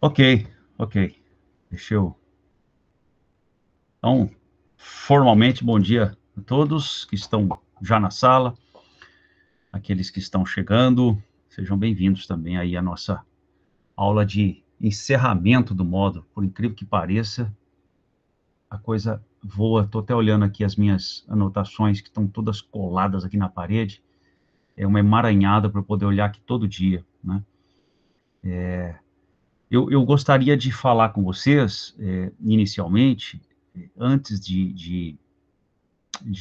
Ok, ok. Deixa eu. Então, formalmente, bom dia a todos que estão já na sala, aqueles que estão chegando, sejam bem-vindos também aí à nossa aula de encerramento do módulo. Por incrível que pareça, a coisa voa. Estou até olhando aqui as minhas anotações, que estão todas coladas aqui na parede. É uma emaranhada para eu poder olhar aqui todo dia, né? Eu gostaria de falar com vocês, inicialmente, antes de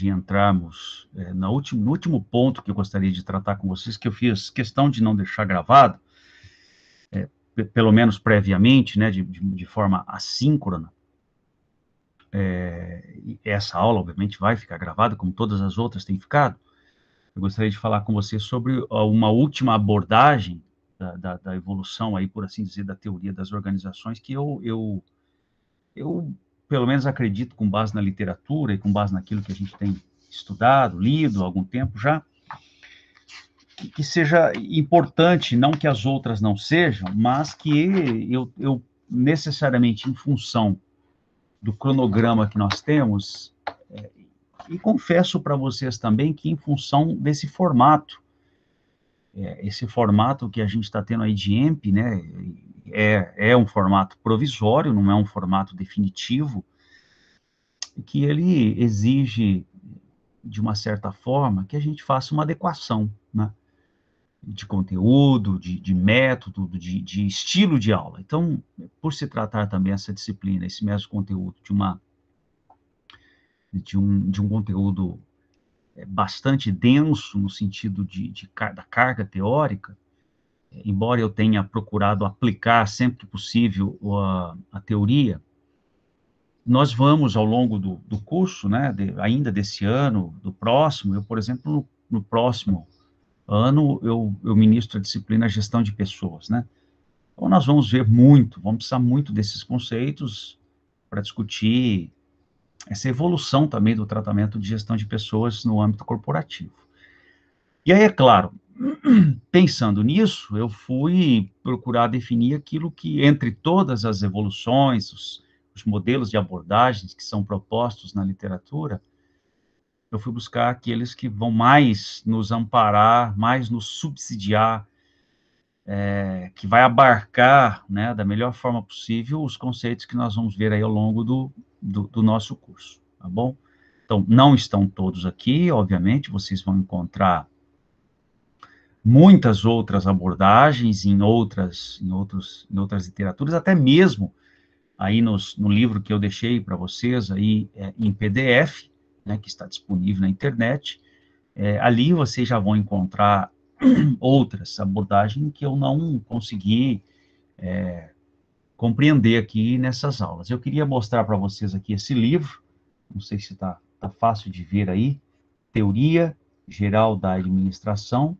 entrarmos no último ponto que eu gostaria de tratar com vocês, que eu fiz questão de não deixar gravado, pelo menos previamente, né, de forma assíncrona. Essa aula, obviamente, vai ficar gravada, como todas as outras têm ficado. Eu gostaria de falar com vocês sobre uma última abordagem da evolução, aí, por assim dizer, da teoria das organizações, que eu, pelo menos, acredito, com base na literatura e com base naquilo que a gente tem estudado, lido há algum tempo já, que seja importante, não que as outras não sejam, mas que eu necessariamente, em função do cronograma que nós temos, e confesso para vocês também que em função desse formato, esse formato que a gente está tendo aí de EMP, né, é um formato provisório, não é um formato definitivo, que ele exige, de uma certa forma, que a gente faça uma adequação, né, de conteúdo, de método, de estilo de aula. Então, por se tratar também essa disciplina, esse mesmo conteúdo, de um conteúdo bastante denso no sentido da carga teórica, embora eu tenha procurado aplicar sempre que possível a teoria, nós vamos ao longo do curso, né, ainda desse ano, do próximo, eu, por exemplo, no próximo ano, eu ministro a disciplina Gestão de Pessoas, né? Então, nós vamos ver muito, vamos precisar muito desses conceitos para discutir essa evolução também do tratamento de gestão de pessoas no âmbito corporativo. E aí, é claro, pensando nisso, eu fui procurar definir aquilo que, entre todas as evoluções, os modelos de abordagens que são propostos na literatura, eu fui buscar aqueles que vão mais nos amparar, mais nos subsidiar, que vai abarcar, né, da melhor forma possível, os conceitos que nós vamos ver aí ao longo do nosso curso, tá bom? Então, não estão todos aqui, obviamente, vocês vão encontrar muitas outras abordagens em outras literaturas, até mesmo aí no livro que eu deixei para vocês aí em PDF, né, que está disponível na internet. Ali vocês já vão encontrar outras abordagens que eu não consegui compreender aqui nessas aulas. Eu queria mostrar para vocês aqui esse livro, não sei se tá fácil de ver aí, Teoria Geral da Administração,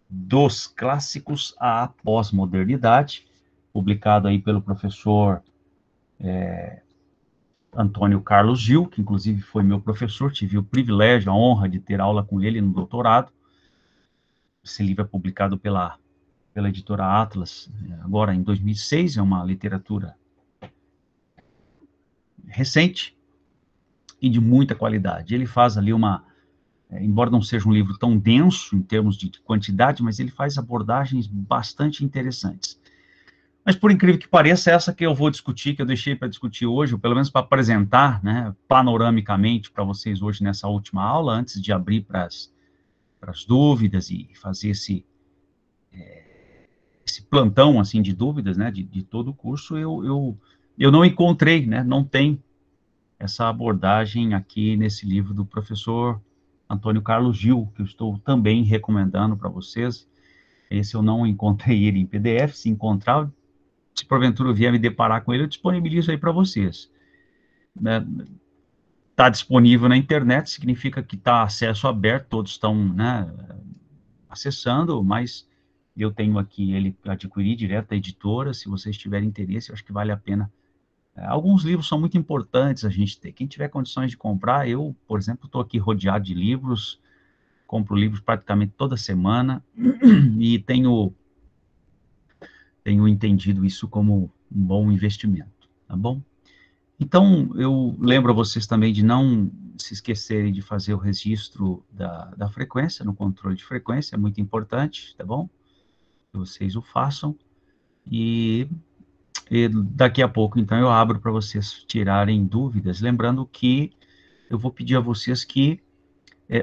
dos Clássicos à Pós-Modernidade, publicado aí pelo professor Antônio Carlos Gil, que inclusive foi meu professor, tive o privilégio, a honra de ter aula com ele no doutorado. Esse livro é publicado pela editora Atlas, agora em 2006, é uma literatura recente e de muita qualidade. Ele faz ali embora não seja um livro tão denso em termos de quantidade, mas ele faz abordagens bastante interessantes. Mas, por incrível que pareça, essa que eu vou discutir, que eu deixei para discutir hoje, ou pelo menos para apresentar, né, panoramicamente para vocês hoje nessa última aula, antes de abrir para as dúvidas e fazer esse plantão, assim, de dúvidas, né, de todo o curso, eu não encontrei, né, não tem essa abordagem aqui nesse livro do professor Antônio Carlos Gil, que eu estou também recomendando para vocês. Esse eu não encontrei ele em PDF, se encontrar, se porventura eu vier me deparar com ele, eu disponibilizo aí para vocês. Está disponível na internet, significa que está acesso aberto, todos estão, né, acessando, mas eu tenho aqui ele adquiri direto da editora, se vocês tiverem interesse, eu acho que vale a pena. Alguns livros são muito importantes a gente ter. Quem tiver condições de comprar, eu, por exemplo, estou aqui rodeado de livros, compro livros praticamente toda semana, e tenho entendido isso como bom investimento, tá bom? Então, eu lembro a vocês também de não se esquecerem de fazer o registro da frequência, no controle de frequência, é muito importante, tá bom? Que vocês o façam. E daqui a pouco, então, eu abro para vocês tirarem dúvidas. Lembrando que eu vou pedir a vocês que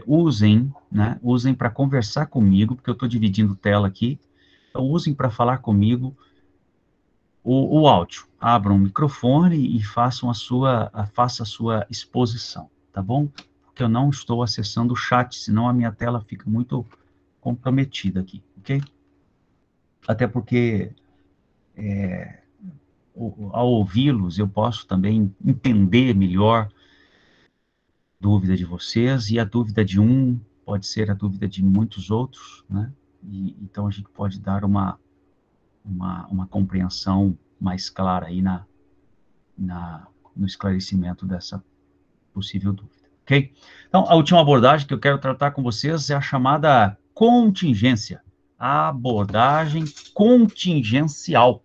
usem, né? Usem para conversar comigo, porque eu estou dividindo tela aqui. Então, usem para falar comigo o áudio. Abram o microfone e façam faça a sua exposição, tá bom? Porque eu não estou acessando o chat, senão a minha tela fica muito comprometida aqui, ok? Até porque ao ouvi-los eu posso também entender melhor a dúvida de vocês, e a dúvida de um pode ser a dúvida de muitos outros, né? Então a gente pode dar uma compreensão mais clara aí no esclarecimento dessa possível dúvida, ok? Então, a última abordagem que eu quero tratar com vocês é a chamada contingência, a abordagem contingencial.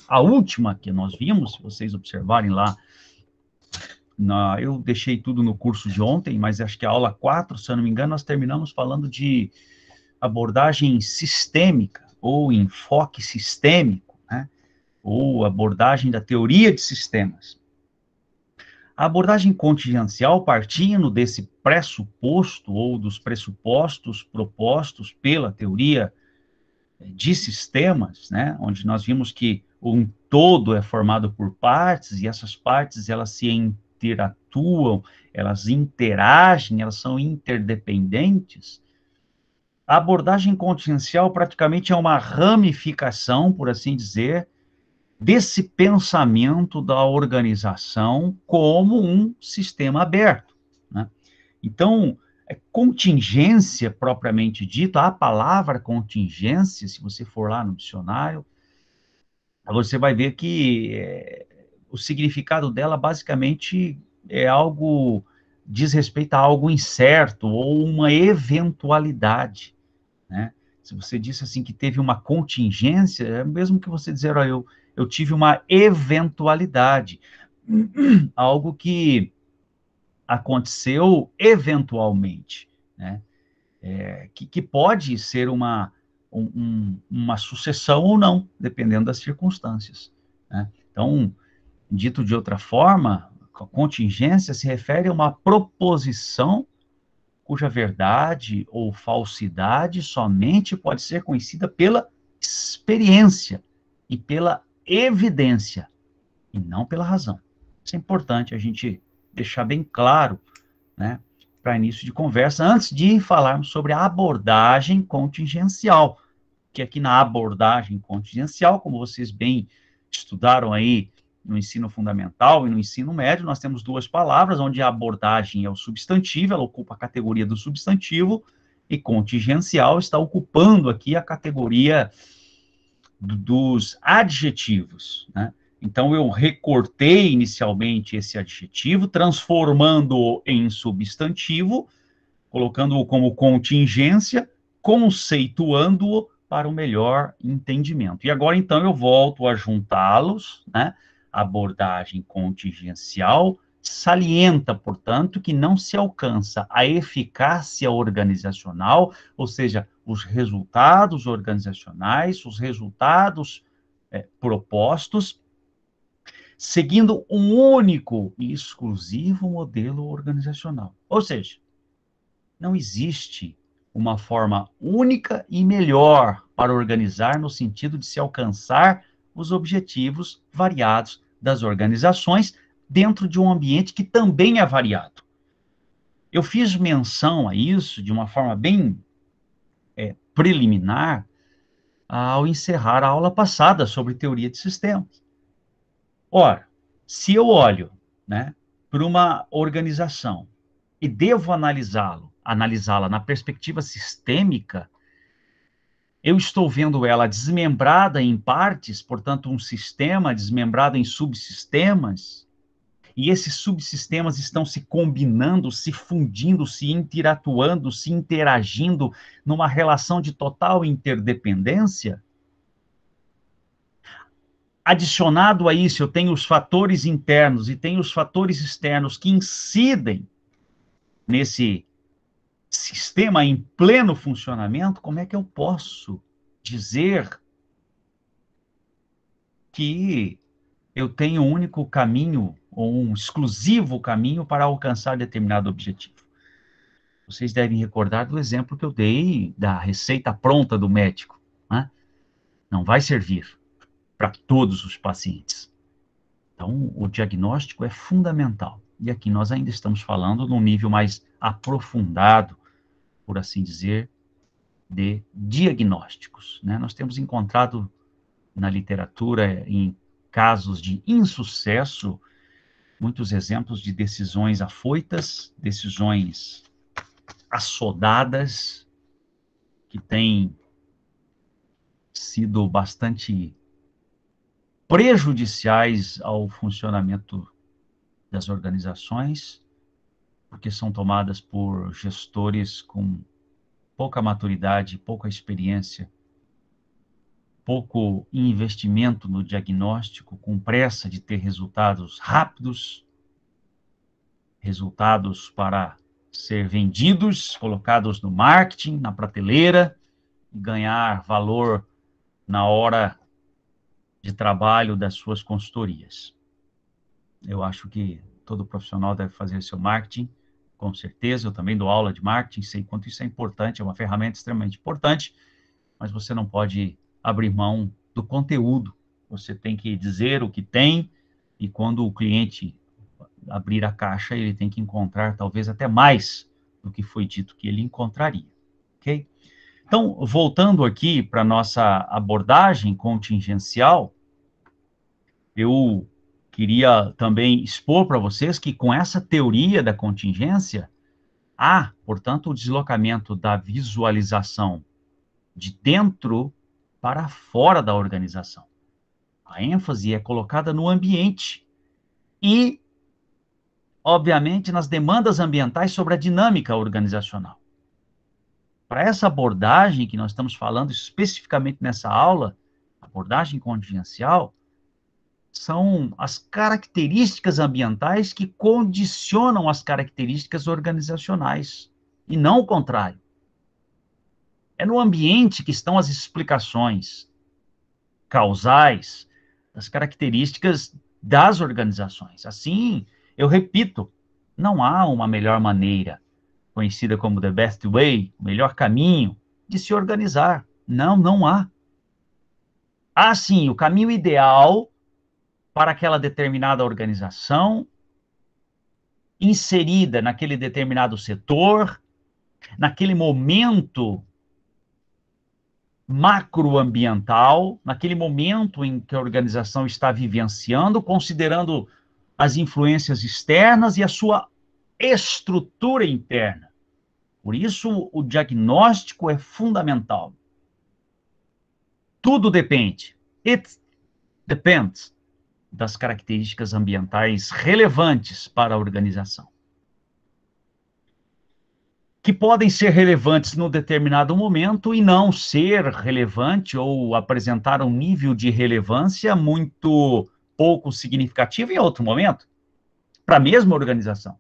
A última que nós vimos, se vocês observarem lá, eu deixei tudo no curso de ontem, mas acho que a aula 4, se eu não me engano, nós terminamos falando de abordagem sistêmica, ou enfoque sistêmico, né? Ou abordagem da teoria de sistemas. A abordagem contingencial, partindo desse pressuposto ou dos pressupostos propostos pela teoria de sistemas, né, onde nós vimos que um todo é formado por partes, e essas partes elas se interatuam, elas interagem, elas são interdependentes. A abordagem contingencial praticamente é uma ramificação, por assim dizer, desse pensamento da organização como um sistema aberto, né? Então, contingência propriamente dita, a palavra contingência, se você for lá no dicionário, você vai ver que o significado dela basicamente é algo, diz respeito a algo incerto ou uma eventualidade, né? Se você disse assim que teve uma contingência, é mesmo que você dizer, eu tive uma eventualidade, algo que aconteceu eventualmente, né? Que pode ser uma sucessão ou não, dependendo das circunstâncias, né? Então, dito de outra forma, a contingência se refere a uma proposição cuja verdade ou falsidade somente pode ser conhecida pela experiência e pela evidência, e não pela razão. Isso é importante a gente deixar bem claro, né, para início de conversa, antes de falarmos sobre a abordagem contingencial, que aqui na abordagem contingencial, como vocês bem estudaram aí no ensino fundamental e no ensino médio, nós temos duas palavras, onde a abordagem é o substantivo, ela ocupa a categoria do substantivo, e contingencial está ocupando aqui a categoria dos adjetivos, né? Então, eu recortei inicialmente esse adjetivo, transformando-o em substantivo, colocando-o como contingência, conceituando-o para o melhor entendimento. E agora, então, eu volto a juntá-los, né? A abordagem contingencial salienta, portanto, que não se alcança a eficácia organizacional, ou seja, os resultados organizacionais, os resultados propostos, seguindo um único e exclusivo modelo organizacional. Ou seja, não existe uma forma única e melhor para organizar no sentido de se alcançar os objetivos variados das organizações dentro de um ambiente que também é variado. Eu fiz menção a isso de uma forma bem preliminar ao encerrar a aula passada sobre teoria de sistemas. Ora, se eu olho, né, para uma organização e devo analisá-la na perspectiva sistêmica, eu estou vendo ela desmembrada em partes, portanto, um sistema desmembrado em subsistemas, e esses subsistemas estão se combinando, se fundindo, se interatuando, se interagindo numa relação de total interdependência. Adicionado a isso, eu tenho os fatores internos e tenho os fatores externos que incidem nesse sistema em pleno funcionamento, como é que eu posso dizer que eu tenho um único caminho ou um exclusivo caminho para alcançar determinado objetivo? Vocês devem recordar do exemplo que eu dei da receita pronta do médico, né? Não vai servir para todos os pacientes. Então, o diagnóstico é fundamental. E aqui nós ainda estamos falando num nível mais aprofundado, por assim dizer, de diagnósticos, né? Nós temos encontrado na literatura, em casos de insucesso, muitos exemplos de decisões afoitas, decisões assodadas, que têm sido bastante prejudiciais ao funcionamento das organizações, porque são tomadas por gestores com pouca maturidade, pouca experiência, pouco investimento no diagnóstico, com pressa de ter resultados rápidos, resultados para ser vendidos, colocados no marketing, na prateleira, e ganhar valor na hora de trabalho das suas consultorias. Eu acho que todo profissional deve fazer seu marketing, com certeza. Eu também dou aula de marketing, sei quanto isso é importante, é uma ferramenta extremamente importante, mas você não pode abrir mão do conteúdo. Você tem que dizer o que tem, e quando o cliente abrir a caixa, ele tem que encontrar talvez até mais do que foi dito que ele encontraria, ok? Então, voltando aqui para a nossa abordagem contingencial, eu queria também expor para vocês que com essa teoria da contingência, há, portanto, o deslocamento da visualização de dentro para fora da organização. A ênfase é colocada no ambiente e, obviamente, nas demandas ambientais sobre a dinâmica organizacional. Para essa abordagem que nós estamos falando especificamente nessa aula, abordagem contingencial, são as características ambientais que condicionam as características organizacionais, e não o contrário. É no ambiente que estão as explicações causais das características das organizações. Assim, eu repito, não há uma melhor maneira, conhecida como the best way, o melhor caminho de se organizar. Não, não há. Há sim o caminho ideal para aquela determinada organização, inserida naquele determinado setor, naquele momento macroambiental, naquele momento em que a organização está vivenciando, considerando as influências externas e a sua estrutura interna. Por isso, o diagnóstico é fundamental. Tudo depende. It depends das características ambientais relevantes para a organização, que podem ser relevantes num determinado momento e não ser relevante ou apresentar um nível de relevância muito pouco significativo em outro momento, para a mesma organização.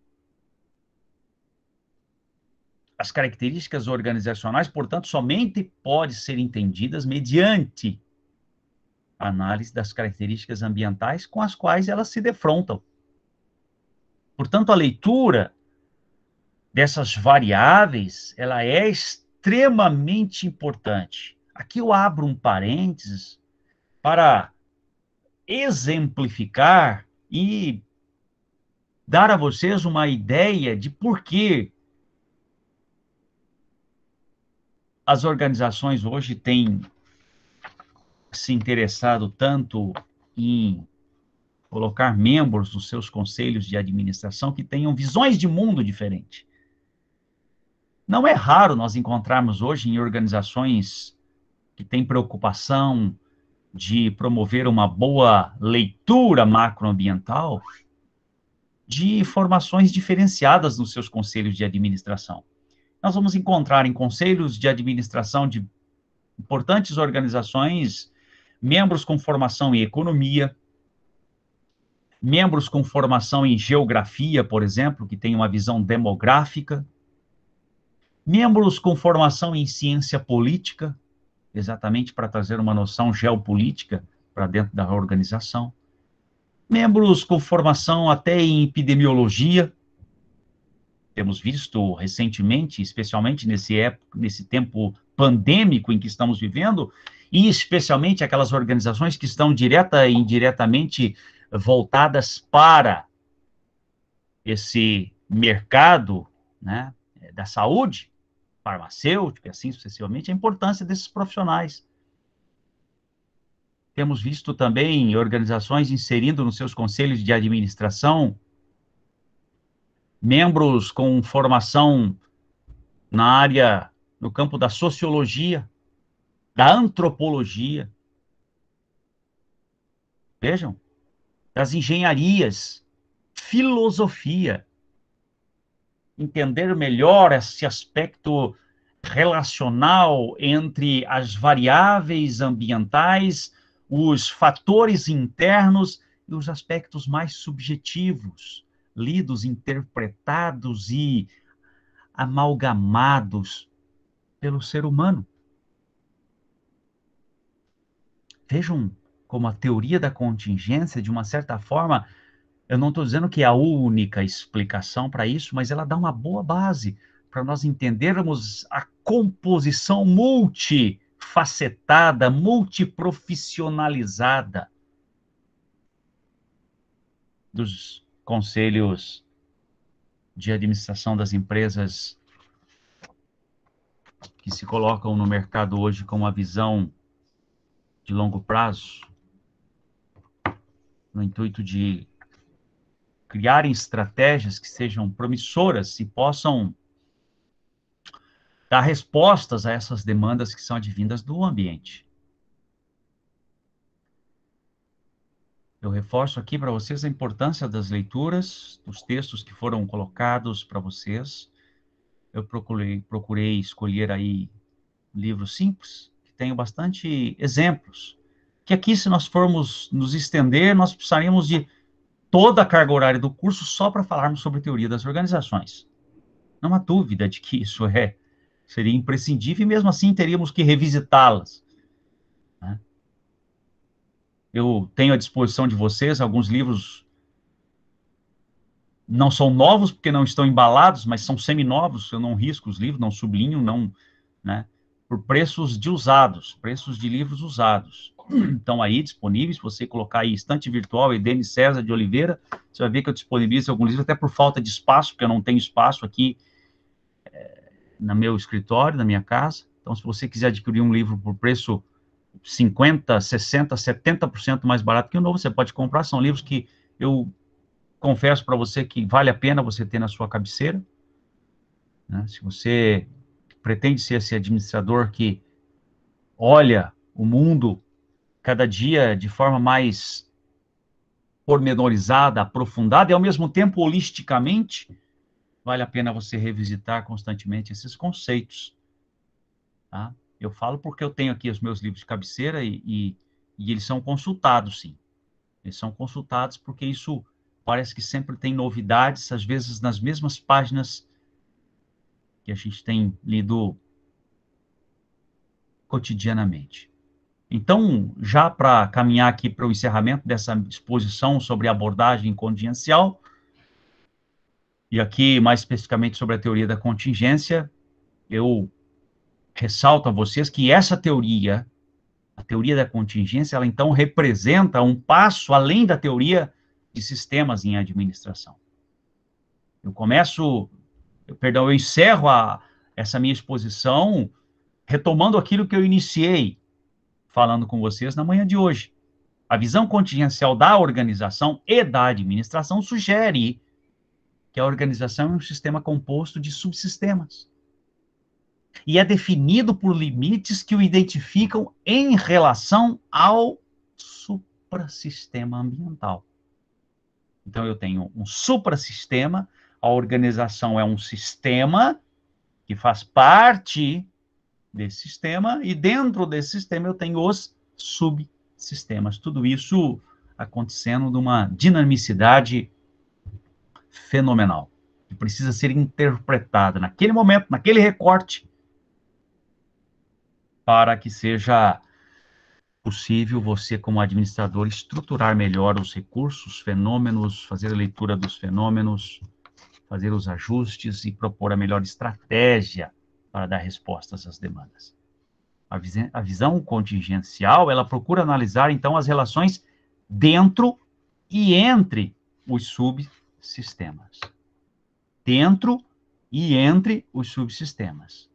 As características organizacionais, portanto, somente podem ser entendidas mediante a análise das características ambientais com as quais elas se defrontam. Portanto, a leitura dessas variáveis, ela é extremamente importante. Aqui eu abro um parênteses para exemplificar e dar a vocês uma ideia de por que as organizações hoje têm se interessado tanto em colocar membros nos seus conselhos de administração que tenham visões de mundo diferentes. Não é raro nós encontrarmos hoje em organizações que têm preocupação de promover uma boa leitura macroambiental, de formações diferenciadas nos seus conselhos de administração. Nós vamos encontrar em conselhos de administração de importantes organizações membros com formação em economia, membros com formação em geografia, por exemplo, que tem uma visão demográfica, membros com formação em ciência política, exatamente para trazer uma noção geopolítica para dentro da organização, membros com formação até em epidemiologia. Temos visto recentemente, especialmente nesse tempo pandêmico em que estamos vivendo, e especialmente aquelas organizações que estão direta e indiretamente voltadas para esse mercado, né, da saúde, farmacêutico e assim sucessivamente, a importância desses profissionais. Temos visto também organizações inserindo nos seus conselhos de administração membros com formação na área, no campo da sociologia, da antropologia, vejam, das engenharias, filosofia, entender melhor esse aspecto relacional entre as variáveis ambientais, os fatores internos e os aspectos mais subjetivos, lidos, interpretados e amalgamados pelo ser humano. Vejam como a teoria da contingência, de uma certa forma, eu não estou dizendo que é a única explicação para isso, mas ela dá uma boa base para nós entendermos a composição multifacetada, multiprofissionalizada dos conselhos de administração das empresas que se colocam no mercado hoje com uma visão de longo prazo, no intuito de criarem estratégias que sejam promissoras e possam dar respostas a essas demandas que são advindas do ambiente. Eu reforço aqui para vocês a importância das leituras, dos textos que foram colocados para vocês. Eu procurei escolher aí livros simples, que tenham bastante exemplos. Que aqui, se nós formos nos estender, nós precisaríamos de toda a carga horária do curso só para falarmos sobre teoria das organizações. Não há dúvida de que isso seria imprescindível e mesmo assim teríamos que revisitá-las. Né? Eu tenho à disposição de vocês alguns livros, não são novos porque não estão embalados, mas são seminovos, eu não risco os livros, não sublinho, não, né? Por preços de usados, preços de livros usados. Estão aí disponíveis, se você colocar aí Estante Virtual e Denis César de Oliveira, você vai ver que eu disponibilizo alguns livros, até por falta de espaço, porque eu não tenho espaço aqui no meu escritório, na minha casa. Então, se você quiser adquirir um livro por preço 50%, 60%, 70% mais barato que o novo, você pode comprar. São livros que eu confesso para você que vale a pena você ter na sua cabeceira. Né? Se você pretende ser esse administrador que olha o mundo cada dia de forma mais pormenorizada, aprofundada e, ao mesmo tempo, holisticamente, vale a pena você revisitar constantemente esses conceitos. Tá? Eu falo porque eu tenho aqui os meus livros de cabeceira e eles são consultados, sim. Eles são consultados porque isso parece que sempre tem novidades, às vezes nas mesmas páginas que a gente tem lido cotidianamente. Então, já para caminhar aqui para o encerramento dessa exposição sobre abordagem contingencial, e aqui mais especificamente sobre a teoria da contingência, eu ressalto a vocês que essa teoria, a teoria da contingência, ela então representa um passo além da teoria de sistemas em administração. Eu encerro essa minha exposição retomando aquilo que eu iniciei falando com vocês na manhã de hoje. A visão contingencial da organização e da administração sugere que a organização é um sistema composto de subsistemas. E é definido por limites que o identificam em relação ao suprassistema ambiental. Então, eu tenho um suprassistema, a organização é um sistema que faz parte desse sistema, e dentro desse sistema eu tenho os subsistemas. sistemas. Tudo isso acontecendo numa dinamicidade fenomenal, que precisa ser interpretada naquele momento, naquele recorte, para que seja possível você, como administrador, estruturar melhor os recursos, fenômenos, fazer a leitura dos fenômenos, fazer os ajustes e propor a melhor estratégia para dar respostas às demandas. A visão contingencial, ela procura analisar, então, as relações dentro e entre os subsistemas. Dentro e entre os subsistemas.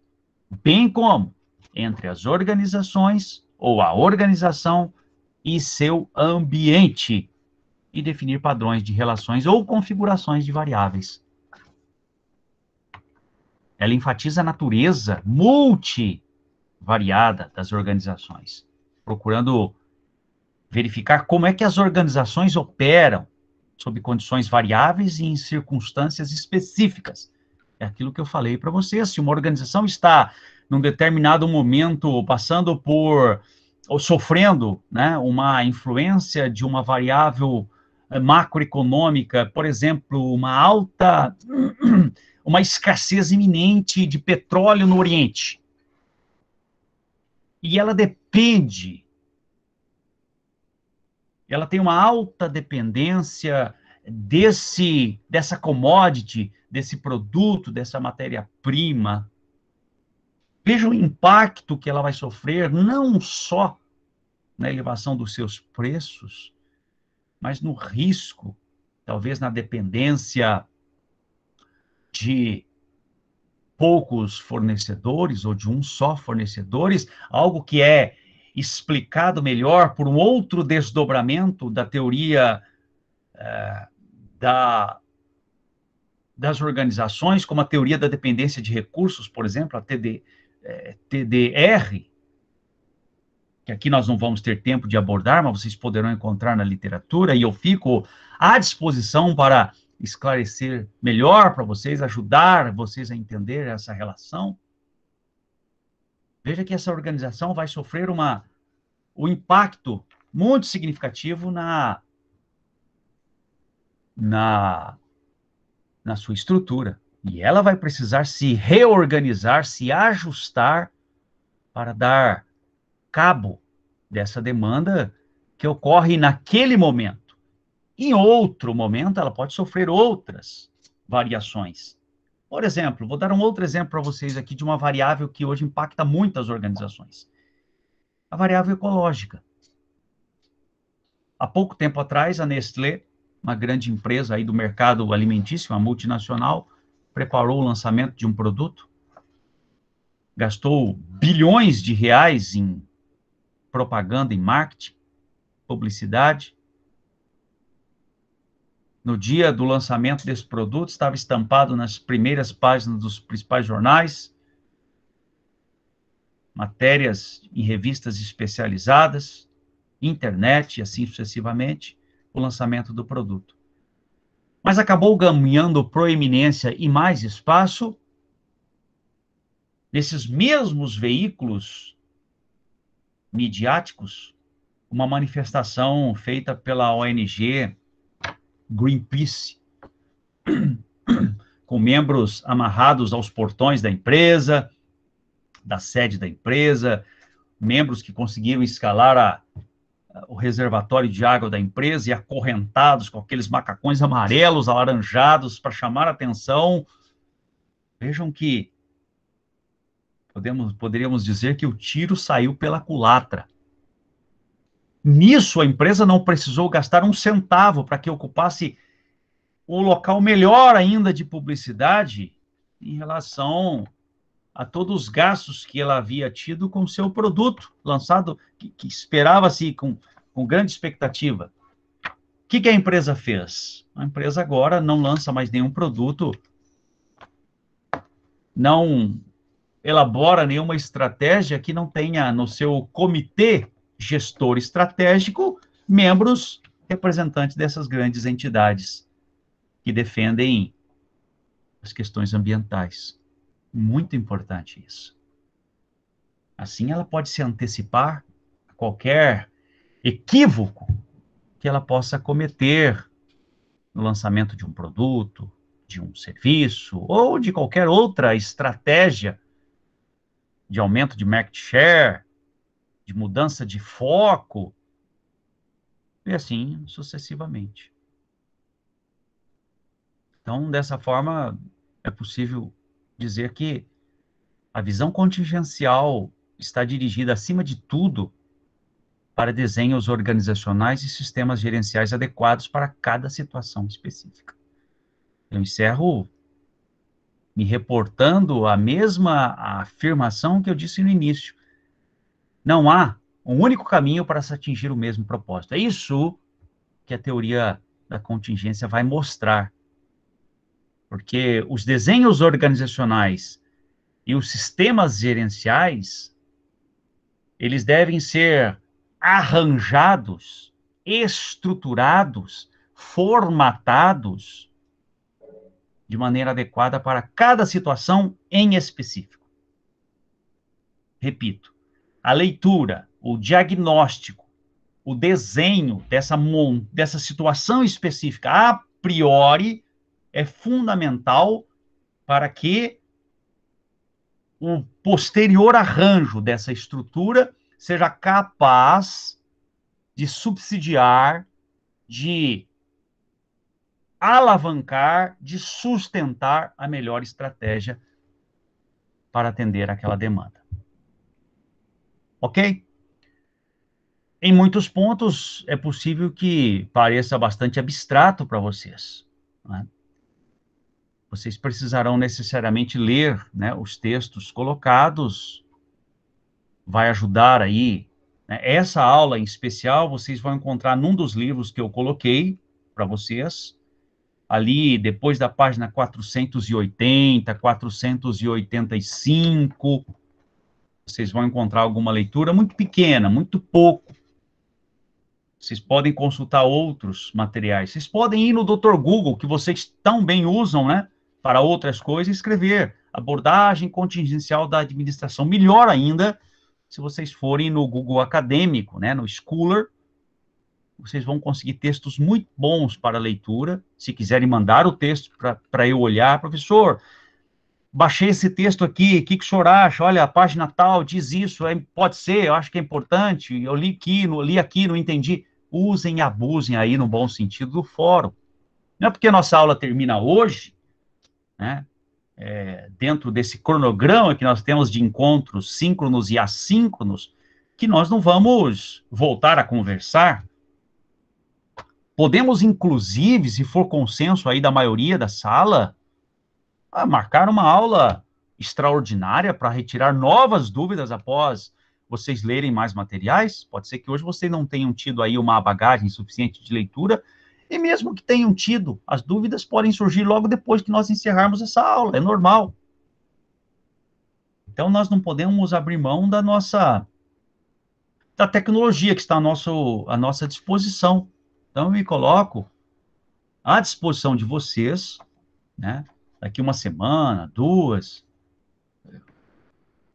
Bem como entre as organizações ou a organização e seu ambiente, e definir padrões de relações ou configurações de variáveis. Ela enfatiza a natureza multivariada das organizações, procurando verificar como é que as organizações operam sob condições variáveis e em circunstâncias específicas. É aquilo que eu falei para você. Se uma organização está, num determinado momento, passando por, ou sofrendo, né, uma influência de uma variável macroeconômica, por exemplo, uma escassez iminente de petróleo no Oriente, e ela tem uma alta dependência dessa commodity, desse produto, dessa matéria-prima. Veja o impacto que ela vai sofrer, não só na elevação dos seus preços, mas no risco, talvez na dependência de poucos fornecedores ou de um só fornecedor, algo que é explicado melhor por um outro desdobramento da teoria das organizações, como a teoria da dependência de recursos, por exemplo, a TDR, que aqui nós não vamos ter tempo de abordar, mas vocês poderão encontrar na literatura, e eu fico à disposição para esclarecer melhor para vocês, ajudar vocês a entender essa relação. Veja que essa organização vai sofrer um impacto muito significativo na sua estrutura. E ela vai precisar se reorganizar, se ajustar para dar cabo dessa demanda que ocorre naquele momento. Em outro momento, ela pode sofrer outras variações. Por exemplo, vou dar um outro exemplo para vocês aqui de uma variável que hoje impacta muito as organizações. A variável ecológica. Há pouco tempo atrás, a Nestlé, uma grande empresa aí do mercado alimentício, uma multinacional, preparou o lançamento de um produto, gastou bilhões de reais em propaganda, em marketing, publicidade. No dia do lançamento desse produto, estava estampado nas primeiras páginas dos principais jornais, matérias em revistas especializadas, internet e assim sucessivamente, o lançamento do produto. Mas acabou ganhando proeminência e mais espaço nesses mesmos veículos midiáticos, uma manifestação feita pela ONG Greenpeace, com membros amarrados aos portões da empresa, da sede da empresa, membros que conseguiram escalar o reservatório de água da empresa e acorrentados com aqueles macacões amarelos, alaranjados, para chamar a atenção. Vejam que poderíamos dizer que o tiro saiu pela culatra. Nisso, a empresa não precisou gastar um centavo para que ocupasse o local melhor ainda de publicidade em relação a todos os gastos que ela havia tido com seu produto lançado, que esperava-se com grande expectativa. O que a empresa fez? A empresa agora não lança mais nenhum produto, não elabora nenhuma estratégia que não tenha no seu comitê gestor estratégico membros representantes dessas grandes entidades que defendem as questões ambientais. Muito importante isso. Assim, ela pode se antecipar a qualquer equívoco que ela possa cometer no lançamento de um produto, de um serviço, ou de qualquer outra estratégia de aumento de market share, de mudança de foco, e assim sucessivamente. Então, dessa forma, é possível dizer que a visão contingencial está dirigida, acima de tudo, para desenhos organizacionais e sistemas gerenciais adequados para cada situação específica. Eu encerro me reportando a mesma afirmação que eu disse no início. Não há um único caminho para se atingir o mesmo propósito. É isso que a teoria da contingência vai mostrar. Porque os desenhos organizacionais e os sistemas gerenciais, eles devem ser arranjados, estruturados, formatados de maneira adequada para cada situação em específico. Repito, a leitura, o diagnóstico, o desenho dessa situação específica, a priori, é fundamental para que o posterior arranjo dessa estrutura seja capaz de subsidiar, de alavancar, de sustentar a melhor estratégia para atender aquela demanda. Ok? Em muitos pontos, é possível que pareça bastante abstrato para vocês, né? Vocês precisarão necessariamente ler, né, os textos colocados, vai ajudar aí, né? Essa aula em especial, vocês vão encontrar num dos livros que eu coloquei para vocês, ali depois da página 480, 485, vocês vão encontrar alguma leitura muito pequena, muito pouco. Vocês podem consultar outros materiais. Vocês podem ir no Dr. Google, que vocês tão bem usam, né, para outras coisas, e escrever abordagem contingencial da administração. Melhor ainda, se vocês forem no Google Acadêmico, né, no Scholar, vocês vão conseguir textos muito bons para leitura. Se quiserem mandar o texto para eu olhar, professor, baixei esse texto aqui, o que o senhor acha? Olha, a página tal diz isso, pode ser, eu acho que é importante, eu li aqui, não entendi. Usem e abusem aí, no bom sentido, do fórum. Não é porque a nossa aula termina hoje, né, dentro desse cronograma que nós temos de encontros síncronos e assíncronos, que nós não vamos voltar a conversar. Podemos, inclusive, se for consenso aí da maioria da sala, marcar uma aula extraordinária para retirar novas dúvidas após vocês lerem mais materiais. Pode ser que hoje vocês não tenham tido aí uma bagagem suficiente de leitura, e mesmo que tenham tido, as dúvidas podem surgir logo depois que nós encerrarmos essa aula, é normal. Então, nós não podemos abrir mão da tecnologia que está à nossa disposição. Então, eu me coloco à disposição de vocês, né? Daqui uma semana, duas,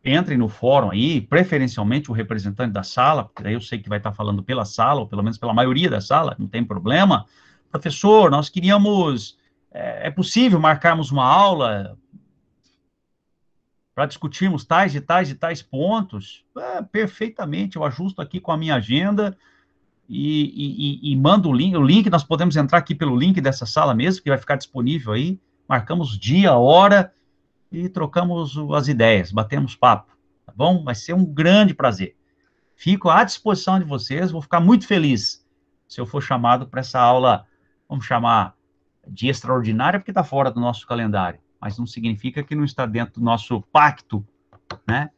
entrem no fórum aí, preferencialmente o representante da sala, porque daí eu sei que vai estar falando pela sala, ou pelo menos pela maioria da sala, não tem problema. Professor, nós queríamos, é possível marcarmos uma aula para discutirmos tais e tais e tais pontos? Perfeitamente, eu ajusto aqui com a minha agenda e mando o link, nós podemos entrar aqui pelo link dessa sala mesmo, que vai ficar disponível aí, marcamos dia, hora, e trocamos as ideias, batemos papo, tá bom? Vai ser um grande prazer. Fico à disposição de vocês, vou ficar muito feliz se eu for chamado para essa aula, vamos chamar de extraordinária, porque está fora do nosso calendário, mas não significa que não está dentro do nosso pacto, né,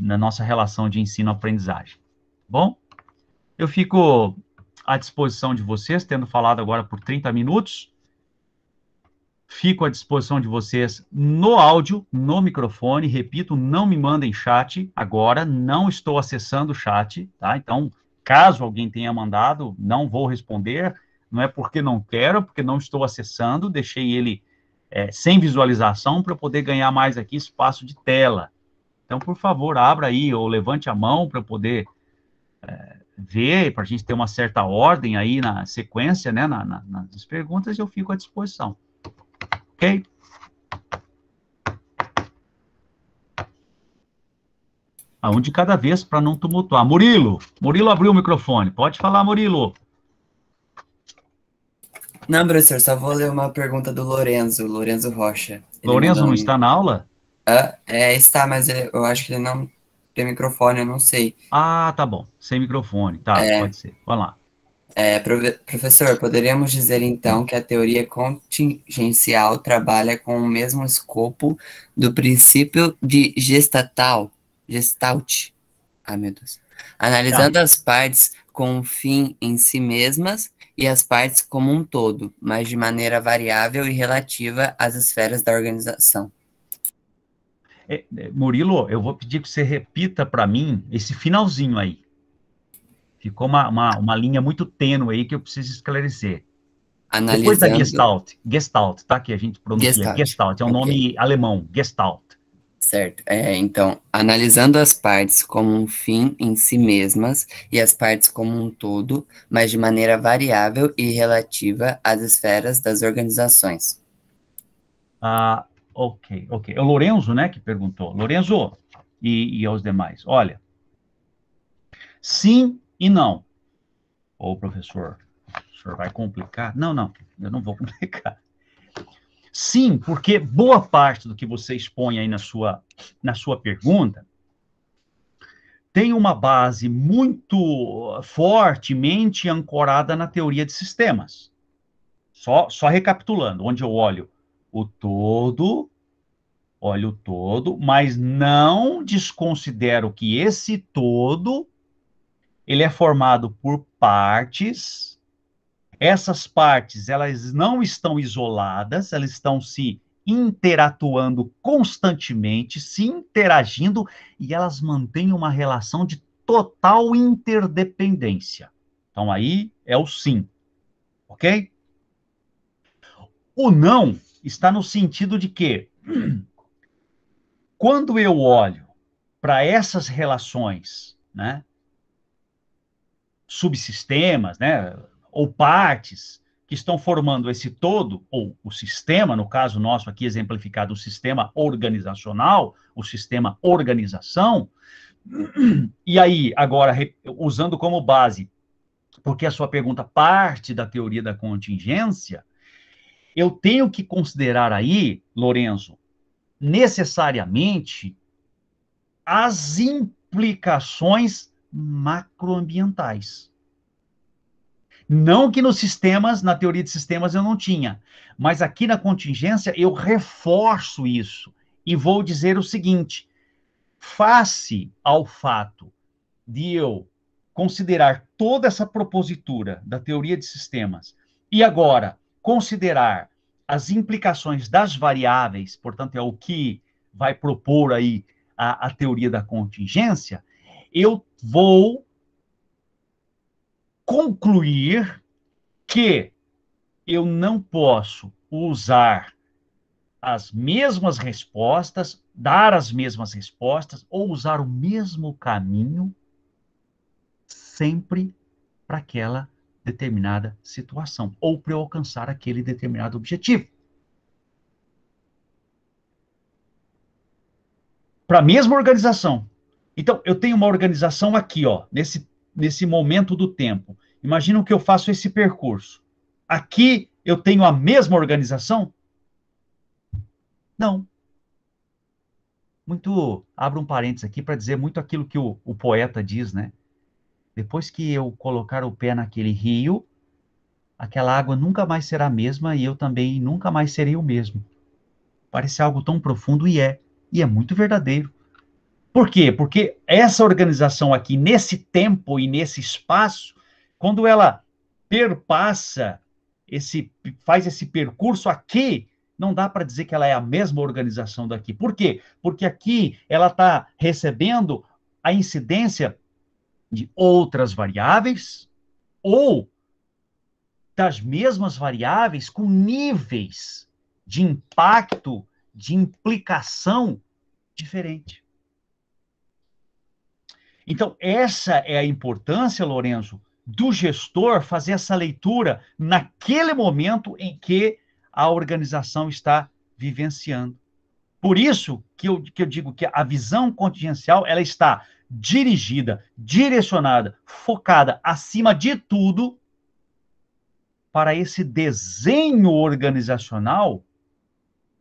na nossa relação de ensino-aprendizagem. Bom, eu fico à disposição de vocês, tendo falado agora por 30 minutos, fico à disposição de vocês no áudio, no microfone. Repito, não me mandem chat agora, não estou acessando o chat, tá? Então, caso alguém tenha mandado, não vou responder. Não é porque não quero, porque não estou acessando, deixei ele sem visualização para poder ganhar mais aqui espaço de tela. Então, por favor, abra aí ou levante a mão para eu poder ver, para a gente ter uma certa ordem aí na sequência, né, nas perguntas, eu fico à disposição. Ok? Um de cada vez para não tumultuar. Murilo abriu o microfone. Pode falar, Murilo. Não, professor, só vou ler uma pergunta do Lorenzo Rocha. Ele Lourenço mandou não um. está na aula? Está, mas eu acho que ele não tem microfone, eu não sei. Ah, tá bom. Sem microfone. Tá, pode ser. Vai lá. Professor, poderíamos dizer então que a teoria contingencial trabalha com o mesmo escopo do princípio de Gestalt. Ai, meu Deus. Tá. Analisando as partes com um fim em si mesmas e as partes como um todo, mas de maneira variável e relativa às esferas da organização. Murilo, eu vou pedir que você repita para mim esse finalzinho aí. Ficou uma linha muito tênue aí que eu preciso esclarecer. Depois da Analisando Gestalt, tá? Que a gente pronuncia Gestalt. Gestalt, é um Ok. nome alemão, Gestalt. Certo. Então, analisando as partes como um fim em si mesmas e as partes como um todo, mas de maneira variável e relativa às esferas das organizações. Ah, ok. É o Lorenzo, né, que perguntou. Lorenzo e aos demais. Olha, sim e não. Ô, professor, o senhor vai complicar? Não, eu não vou complicar. Sim, porque boa parte do que você expõe aí na sua pergunta tem uma base muito fortemente ancorada na teoria de sistemas. Só recapitulando, onde eu olho o todo, mas não desconsidero que esse todo ele é formado por partes. Essas partes, elas não estão isoladas, elas estão se interatuando constantemente, se interagindo, e elas mantêm uma relação de total interdependência. Então, aí é o sim, ok? O não está no sentido de que, quando eu olho para essas relações, né, subsistemas, né, ou partes que estão formando esse todo, ou o sistema, no caso nosso aqui exemplificado, o sistema organizacional, o sistema organização, e aí, agora, usando como base, porque a sua pergunta parte da teoria da contingência, eu tenho que considerar aí, Lorenzo, necessariamente as implicações macroambientais. Não que nos sistemas, na teoria de sistemas, eu não tinha, mas aqui na contingência eu reforço isso e vou dizer o seguinte: face ao fato de eu considerar toda essa propositura da teoria de sistemas e agora considerar as implicações das variáveis, portanto, é o que vai propor aí a teoria da contingência, eu vou concluir que eu não posso usar as mesmas respostas, dar as mesmas respostas, ou usar o mesmo caminho sempre para aquela determinada situação, ou para eu alcançar aquele determinado objetivo. Para a mesma organização. Então, eu tenho uma organização aqui, ó, nesse momento do tempo. Imagina que eu faço esse percurso. Aqui eu tenho a mesma organização? Não. Muito, abro um parênteses aqui para dizer muito aquilo que o poeta diz, né? Depois que eu colocar o pé naquele rio, aquela água nunca mais será a mesma e eu também nunca mais serei o mesmo. Parece algo tão profundo e é muito verdadeiro. Por quê? Porque essa organização aqui, nesse tempo e nesse espaço, quando ela perpassa faz esse percurso aqui, não dá para dizer que ela é a mesma organização daqui. Por quê? Porque aqui ela está recebendo a incidência de outras variáveis ou das mesmas variáveis com níveis de impacto, de implicação diferente. Então, essa é a importância, Lourenço, do gestor fazer essa leitura naquele momento em que a organização está vivenciando. Por isso que eu digo que a visão contingencial ela está dirigida, direcionada, focada, acima de tudo, para esse desenho organizacional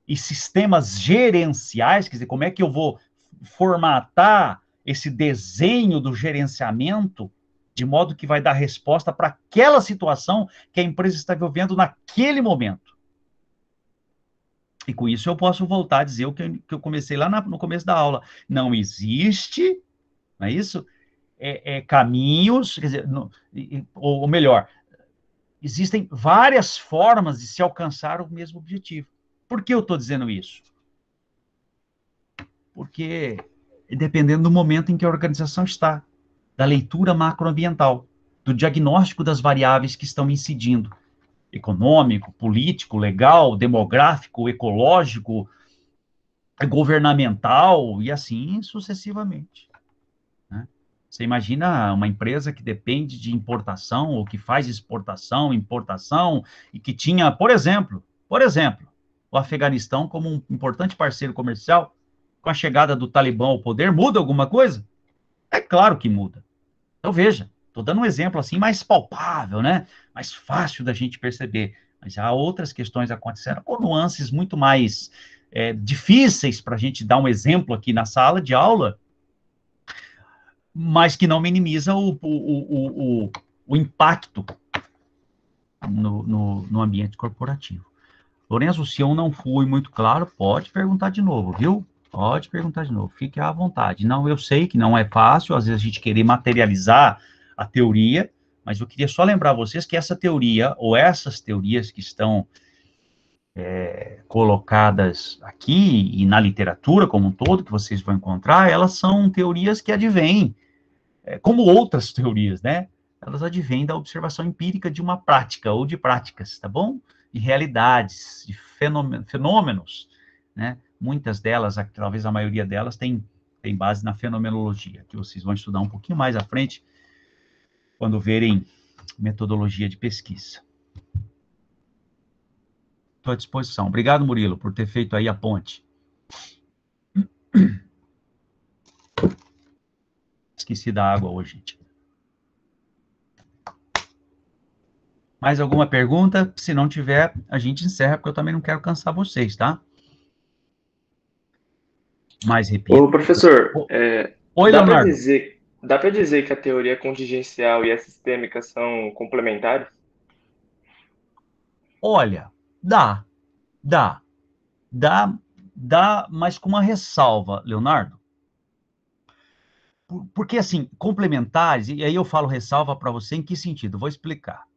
e sistemas gerenciais, quer dizer, como é que eu vou formatar esse desenho do gerenciamento de modo que vai dar resposta para aquela situação que a empresa está vivendo naquele momento. E com isso eu posso voltar a dizer o que eu comecei lá no começo da aula. Não existe, não é isso? Caminhos, quer dizer, ou melhor, existem várias formas de se alcançar o mesmo objetivo. Por que eu estou dizendo isso? Porque dependendo do momento em que a organização está, da leitura macroambiental, do diagnóstico das variáveis que estão incidindo, econômico, político, legal, demográfico, ecológico, governamental e assim sucessivamente. Né? Você imagina uma empresa que depende de importação ou que faz exportação, importação e que tinha, por exemplo, o Afeganistão como um importante parceiro comercial, com a chegada do Talibã ao poder, muda alguma coisa? É claro que muda. Então, veja, estou dando um exemplo assim mais palpável, né? Mais fácil da gente perceber. Mas há outras questões acontecendo com nuances muito mais difíceis para a gente dar um exemplo aqui na sala de aula, mas que não minimiza o impacto no ambiente corporativo. Lourenço, se eu não fui muito claro, pode perguntar de novo, viu? Pode perguntar de novo, fique à vontade. Não, eu sei que não é fácil, às vezes a gente querer materializar a teoria, mas eu queria só lembrar vocês que essa teoria, ou essas teorias que estão colocadas aqui e na literatura como um todo, que vocês vão encontrar, elas são teorias que advêm, como outras teorias, né? Elas advêm da observação empírica de uma prática, ou de práticas, tá bom? De realidades, de fenômenos, né? Muitas delas, talvez a maioria delas, tem base na fenomenologia, que vocês vão estudar um pouquinho mais à frente, quando verem metodologia de pesquisa. Estou à disposição. Obrigado, Murilo, por ter feito aí a ponte. Esqueci da água hoje, gente. Mais alguma pergunta? Se não tiver, a gente encerra, porque eu também não quero cansar vocês, tá? Mas, repito. Ô, professor, Oi, Leonardo. dá para dizer que a teoria contingencial e a sistêmica são complementares? Olha, dá, mas com uma ressalva, Leonardo. Porque, assim, complementares, e aí eu falo ressalva para você em que sentido? Vou explicar.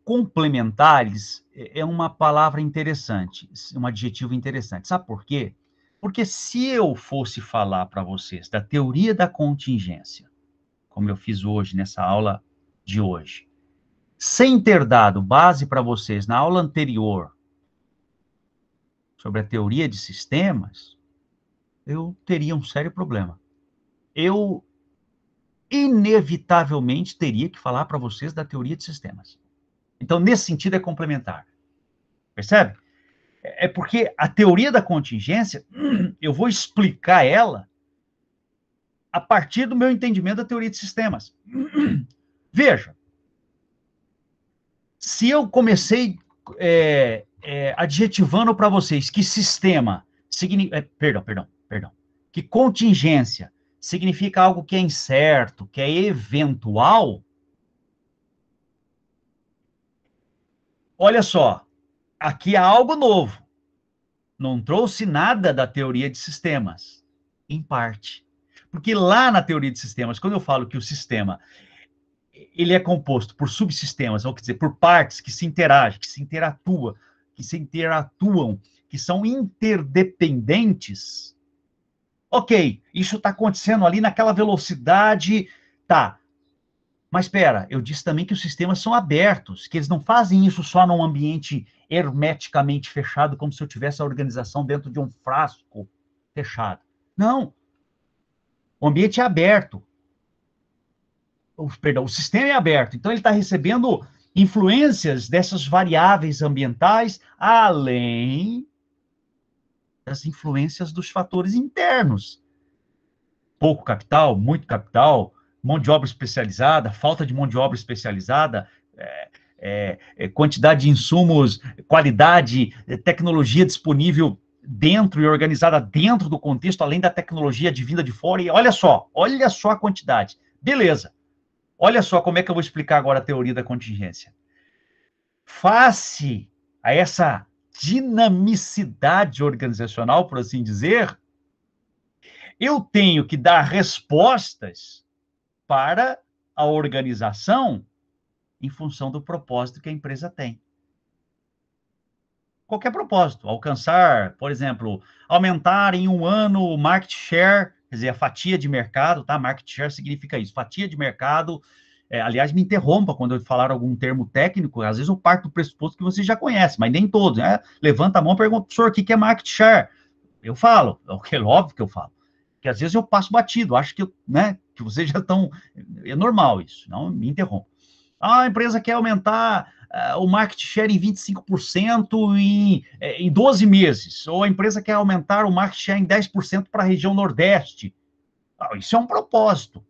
Complementares é uma palavra interessante, um adjetivo interessante. Sabe por quê? Porque se eu fosse falar para vocês da teoria da contingência, como eu fiz hoje, nessa aula de hoje, sem ter dado base para vocês na aula anterior sobre a teoria de sistemas, eu teria um sério problema. Eu, inevitavelmente, teria que falar para vocês da teoria de sistemas. Então, nesse sentido, é complementar. Percebe? É porque a teoria da contingência, eu vou explicar ela a partir do meu entendimento da teoria de sistemas. Veja, se eu comecei adjetivando para vocês que sistema, que contingência significa algo que é incerto, que é eventual, olha só, aqui há algo novo. Não trouxe nada da teoria de sistemas, em parte. Porque lá na teoria de sistemas, quando eu falo que o sistema ele é composto por subsistemas, ou quer dizer, por partes que se interagem, que se interatuam, que são interdependentes, ok, isso está acontecendo ali naquela velocidade, tá. Mas espera, eu disse também que os sistemas são abertos, que eles não fazem isso só num ambiente hermeticamente fechado, como se eu tivesse a organização dentro de um frasco fechado. Não. O ambiente é aberto. Perdão, o sistema é aberto. Então, ele está recebendo influências dessas variáveis ambientais, além das influências dos fatores internos. Pouco capital, muito capital, mão de obra especializada, falta de mão de obra especializada, quantidade de insumos, qualidade, tecnologia disponível dentro e organizada dentro do contexto, além da tecnologia advinda de fora. E olha só a quantidade. Beleza. Olha só como é que eu vou explicar agora a teoria da contingência. Face a essa dinamicidade organizacional, por assim dizer, eu tenho que dar respostas para a organização em função do propósito que a empresa tem. Qualquer propósito, alcançar, por exemplo, aumentar em um ano o market share, quer dizer, a fatia de mercado, tá? Market share significa isso, fatia de mercado. Aliás, me interrompa quando eu falar algum termo técnico, às vezes eu parto do pressuposto que você já conhece, mas nem todos, né? Levanta a mão e pergunta, professor, o que é market share? Eu falo, é óbvio que eu falo, que às vezes eu passo batido, acho que, né, que vocês já estão, é normal isso, não me interrompa. A empresa quer aumentar o market share em 25% em 12 meses, ou a empresa quer aumentar o market share em 10% para a região Nordeste. Isso é um propósito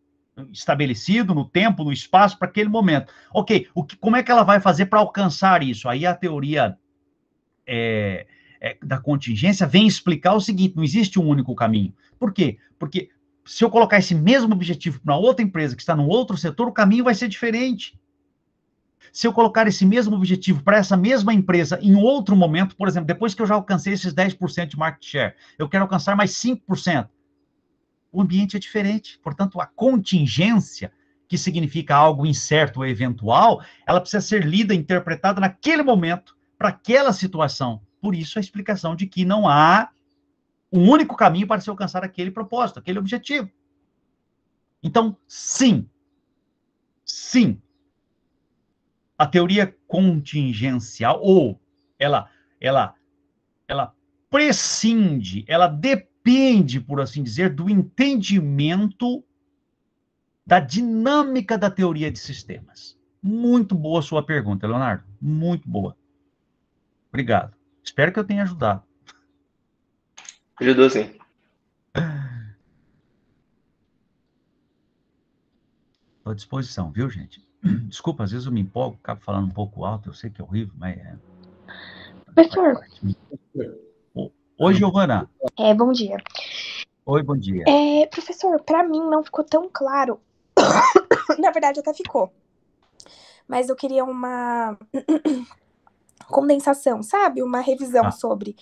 estabelecido no tempo, no espaço, para aquele momento. Ok, como é que ela vai fazer para alcançar isso? Aí a teoria da contingência vem explicar o seguinte, não existe um único caminho. Por quê? Porque se eu colocar esse mesmo objetivo para outra empresa que está num outro setor, o caminho vai ser diferente. Se eu colocar esse mesmo objetivo para essa mesma empresa em outro momento, por exemplo, depois que eu já alcancei esses 10% de market share, eu quero alcançar mais 5%. O ambiente é diferente. Portanto, a contingência, que significa algo incerto ou eventual, ela precisa ser lida, interpretada naquele momento, para aquela situação. Por isso, a explicação de que não há um único caminho para se alcançar aquele propósito, aquele objetivo. Então, sim, a teoria contingencial, ou ela prescinde, ela depende, por assim dizer, do entendimento da dinâmica da teoria de sistemas. Muito boa sua pergunta, Leonardo. Muito boa. Obrigado. Espero que eu tenha ajudado. Ajudou sim. Estou à disposição, viu, gente? Desculpa, às vezes eu me empolgo, acabo falando um pouco alto, eu sei que é horrível, mas Professor. Oi, Giovana. Bom dia. Oi, bom dia. Professor, para mim não ficou tão claro. Na verdade, até ficou. Mas eu queria uma condensação, sabe? Uma revisão sobre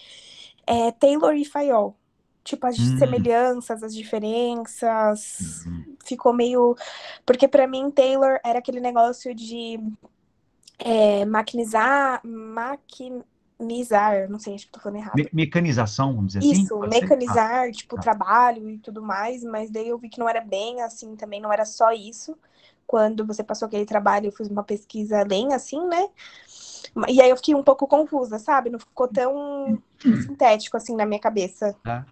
Taylor e Fayol. Tipo, as semelhanças, as diferenças. Ficou meio... Porque para mim, Taylor era aquele negócio de maquinizar, não sei, acho que tô falando errado. Mecanização, vamos dizer assim? Isso, mecanizar, trabalho e tudo mais, mas daí eu vi que não era bem assim também, não era só isso. Quando você passou aquele trabalho, eu fiz uma pesquisa além, assim, né? E aí eu fiquei um pouco confusa, sabe? Não ficou tão sintético assim na minha cabeça. Tá.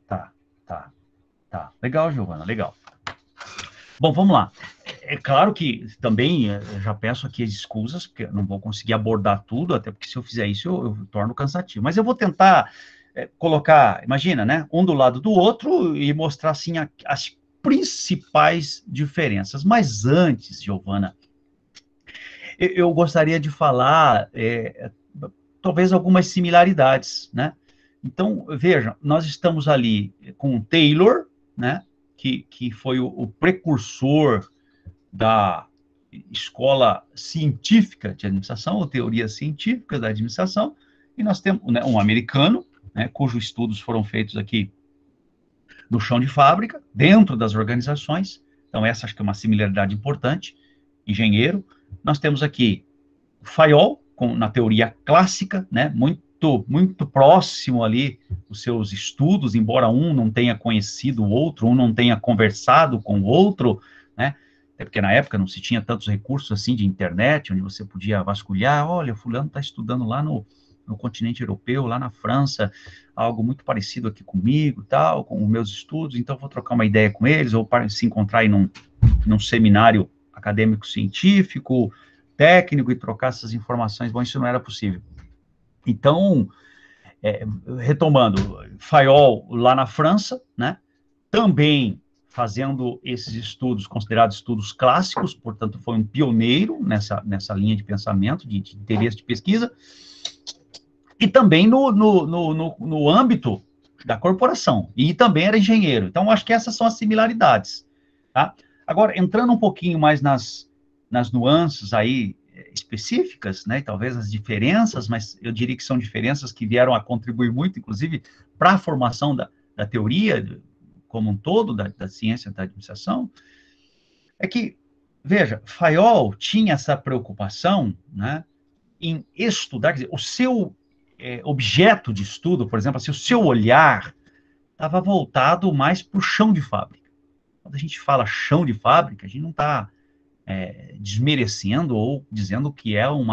Legal, Giovana, legal. Bom, vamos lá. É claro que também já peço aqui as escusas, porque eu não vou conseguir abordar tudo, até porque se eu fizer isso eu torno cansativo. Mas eu vou tentar colocar, imagina, né, um do lado do outro e mostrar, assim, as principais diferenças. Mas antes, Giovana, eu gostaria de falar, talvez, algumas similaridades, né? Então, veja, nós estamos ali com o Taylor, né, que foi o precursor da escola científica de administração, ou teoria científica da administração, e nós temos, né, um americano, né, cujos estudos foram feitos aqui no chão de fábrica, dentro das organizações. Então, essa acho que é uma similaridade importante, engenheiro. Nós temos aqui o Fayol, na teoria clássica, né, muito próximo ali os seus estudos, embora um não tenha conhecido o outro, um não tenha conversado com o outro, né, até porque na época não se tinha tantos recursos assim de internet, onde você podia vasculhar, olha, fulano está estudando lá no no continente europeu, lá na França, algo muito parecido aqui comigo, tal, com os meus estudos, então vou trocar uma ideia com eles, ou para se encontrar aí num seminário acadêmico-científico, técnico, e trocar essas informações. Bom, isso não era possível. Então, retomando, Fayol lá na França, né, também fazendo esses estudos, considerados estudos clássicos, portanto, foi um pioneiro nessa linha de pensamento, de interesse de pesquisa, e também no âmbito da corporação, e também era engenheiro. Então, acho que essas são as similaridades, tá? Agora, entrando um pouquinho mais nas nuances aí específicas, né, e talvez as diferenças, mas eu diria que são diferenças que vieram a contribuir muito, inclusive, para a formação da teoria como um todo, da ciência da administração, é que, veja, Fayol tinha essa preocupação, né, em estudar, quer dizer, o seu objeto de estudo, por exemplo, assim, o seu olhar estava voltado mais para o chão de fábrica. Quando a gente fala chão de fábrica, a gente não está desmerecendo ou dizendo que é um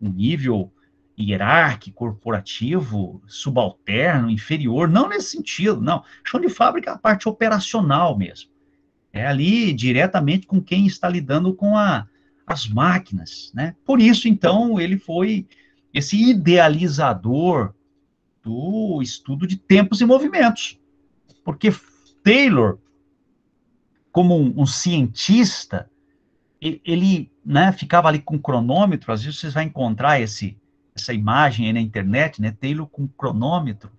nível hierárquico, corporativo, subalterno, inferior, não nesse sentido, não. Chão de fábrica é a parte operacional mesmo. É ali diretamente com quem está lidando com as máquinas, né? Por isso, então, ele foi esse idealizador do estudo de tempos e movimentos. Porque Taylor, como um cientista, ele, né, ficava ali com cronômetro. Às vezes vocês vão encontrar essa imagem aí na internet, né, Taylor com cronômetro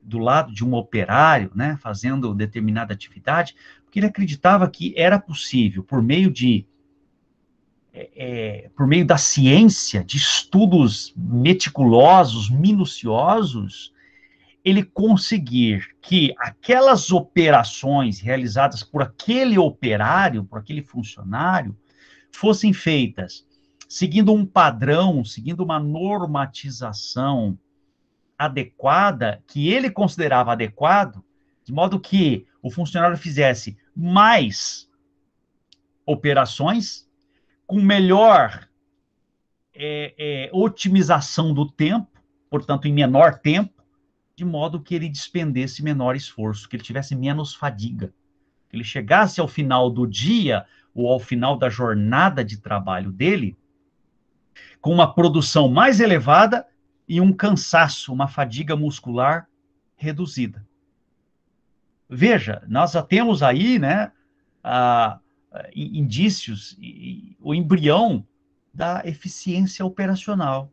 do lado de um operário, né, fazendo determinada atividade, porque ele acreditava que era possível, por meio da ciência, de estudos meticulosos, minuciosos, ele conseguir que aquelas operações realizadas por aquele operário, por aquele funcionário, fossem feitas seguindo um padrão, seguindo uma normatização adequada, que ele considerava adequado, de modo que o funcionário fizesse mais operações, com melhor otimização do tempo, portanto, em menor tempo, de modo que ele despendesse menor esforço, que ele tivesse menos fadiga, que ele chegasse ao final do dia, ou ao final da jornada de trabalho dele, com uma produção mais elevada e um cansaço, uma fadiga muscular reduzida. Veja, nós já temos aí, né, indícios, o embrião da eficiência operacional.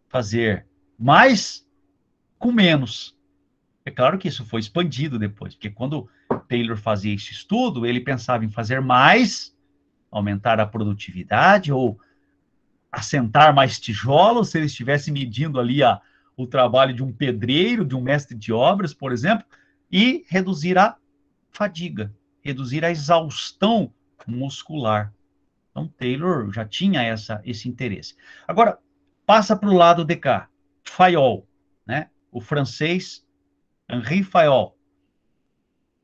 Fazer mais com menos. É claro que isso foi expandido depois, porque quando Taylor fazia esse estudo, ele pensava em fazer mais, aumentar a produtividade, ou assentar mais tijolos, se ele estivesse medindo ali o trabalho de um pedreiro, de um mestre de obras, por exemplo, e reduzir a fadiga, reduzir a exaustão muscular. Então, Taylor já tinha esse interesse. Agora, passa para o lado de cá, Fayol, né? O francês Henri Fayol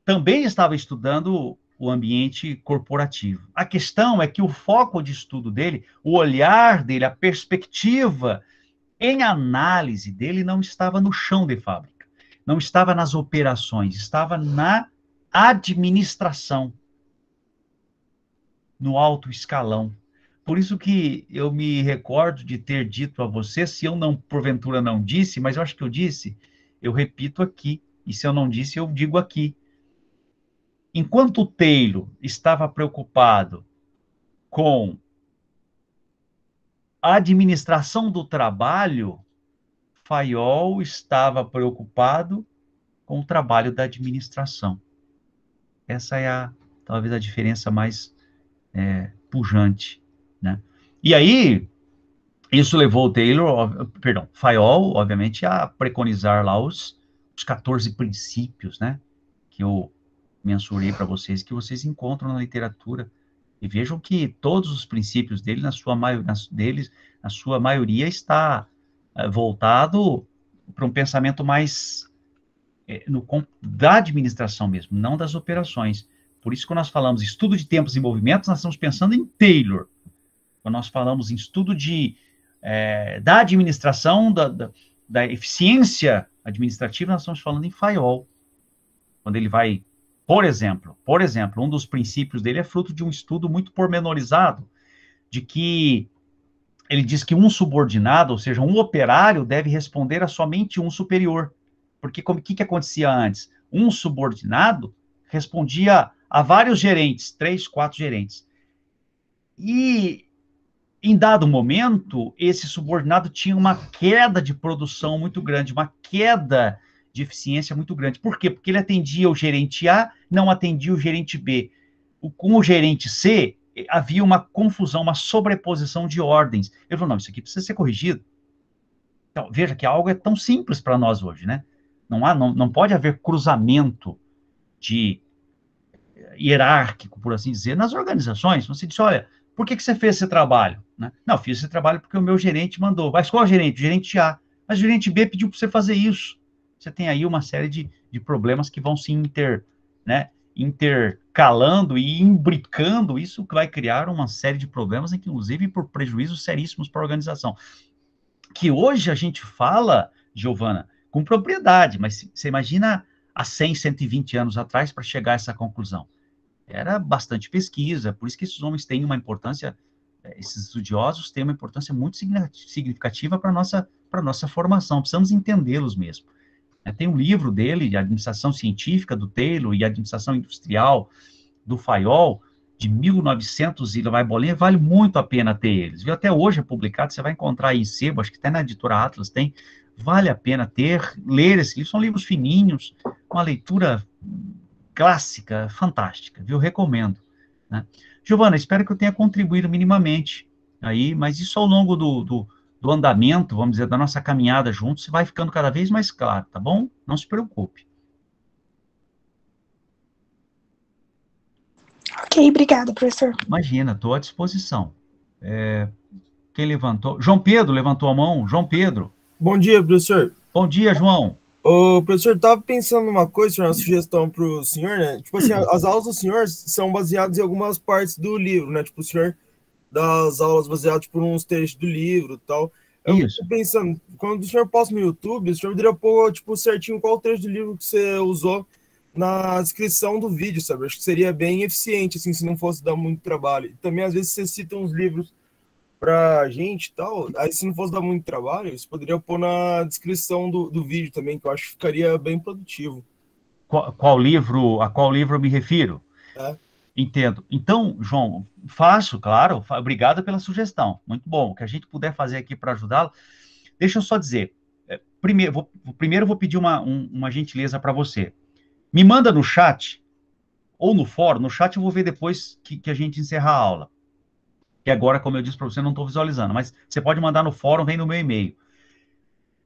também estava estudando o ambiente corporativo. A questão é que o foco de estudo dele, o olhar dele, a perspectiva em análise dele não estava no chão de fábrica, não estava nas operações, estava na administração, no alto escalão. Por isso que eu me recordo de ter dito a você, se eu não, porventura não disse, mas eu acho que eu disse, eu repito aqui, e se eu não disse, eu digo aqui. Enquanto Taylor estava preocupado com a administração do trabalho, Fayol estava preocupado com o trabalho da administração. Essa é talvez a diferença mais pujante, né? E aí, isso levou o Fayol, obviamente, a preconizar lá os 14 princípios, né? Que eu mensurei para vocês, que vocês encontram na literatura. E vejam que todos os princípios dele, na sua maioria, está voltado para um pensamento mais da administração mesmo, não das operações. Por isso, quando nós falamos estudo de tempos e movimentos, nós estamos pensando em Taylor. Quando nós falamos em estudo de da administração, da eficiência administrativa, nós estamos falando em Fayol. Quando ele vai, por exemplo, um dos princípios dele é fruto de um estudo muito pormenorizado, de que ele diz que um subordinado, ou seja, um operário, deve responder a somente um superior. Porque o que acontecia antes? Um subordinado respondia a vários gerentes, 3, 4 gerentes. E, em dado momento, esse subordinado tinha uma queda de produção muito grande, uma queda de eficiência muito grande. Por quê? Porque ele atendia o gerente A, não atendia o gerente B. Com o gerente C, havia uma confusão, uma sobreposição de ordens. Eu falei, não, isso aqui precisa ser corrigido. Então, veja que algo é tão simples para nós hoje, né? Não pode haver cruzamento hierárquico, por assim dizer, nas organizações. Você diz, olha, por que você fez esse trabalho? Né? Não, fiz esse trabalho porque o meu gerente mandou. Mas qual gerente? O gerente A. Mas o gerente B pediu para você fazer isso. Você tem aí uma série de problemas que vão se intercalando e imbricando, isso que vai criar uma série de problemas, inclusive por prejuízos seríssimos para a organização. Que hoje a gente fala, Giovana, com propriedade, mas você imagina há 100, 120 anos atrás para chegar a essa conclusão. Era bastante pesquisa, por isso que esses homens têm uma importância, esses estudiosos têm uma importância muito significativa para a nossa formação, precisamos entendê-los mesmo. Tem um livro dele, de Administração Científica, do Taylor, e Administração Industrial, do Fayol, de 1900 e lá vai bolinha, vale muito a pena ter eles. Viu? Até hoje é publicado, você vai encontrar aí em sebo, acho que até na editora Atlas tem, vale a pena ler esse livro, são livros fininhos, uma leitura clássica, fantástica, viu? Recomendo. Né? Giovana, espero que eu tenha contribuído minimamente aí, mas isso ao longo do andamento, vamos dizer, da nossa caminhada juntos, vai ficando cada vez mais claro, tá bom? Não se preocupe. Ok, obrigada, professor. Imagina, estou à disposição. Quem levantou? João Pedro levantou a mão. João Pedro. Bom dia, professor. Bom dia, João. O professor, estava pensando numa coisa, uma sugestão para o senhor, né? Tipo assim, as aulas do senhor são baseadas em algumas partes do livro, né? Tipo, o senhor dá as aulas baseadas tipo, uns trechos do livro e tal. Eu estou pensando, quando o senhor posta no YouTube, o senhor poderia pôr, tipo, certinho qual trecho do livro que você usou na descrição do vídeo, sabe? Acho que seria bem eficiente, assim, se não fosse dar muito trabalho. E também, às vezes, você cita uns livros pra gente e tal, aí se não fosse dar muito trabalho, você poderia pôr na descrição do vídeo também, que eu acho que ficaria bem produtivo. A qual livro eu me refiro? Entendo. Então, João, faço, claro, obrigado pela sugestão, muito bom, o que a gente puder fazer aqui para ajudá-lo. Deixa eu só dizer, primeiro eu vou pedir uma gentileza para você. Me manda no chat, ou no fórum, no chat eu vou ver depois que a gente encerrar a aula. Que agora, como eu disse para você, não estou visualizando, mas você pode mandar no fórum, vem no meu e-mail.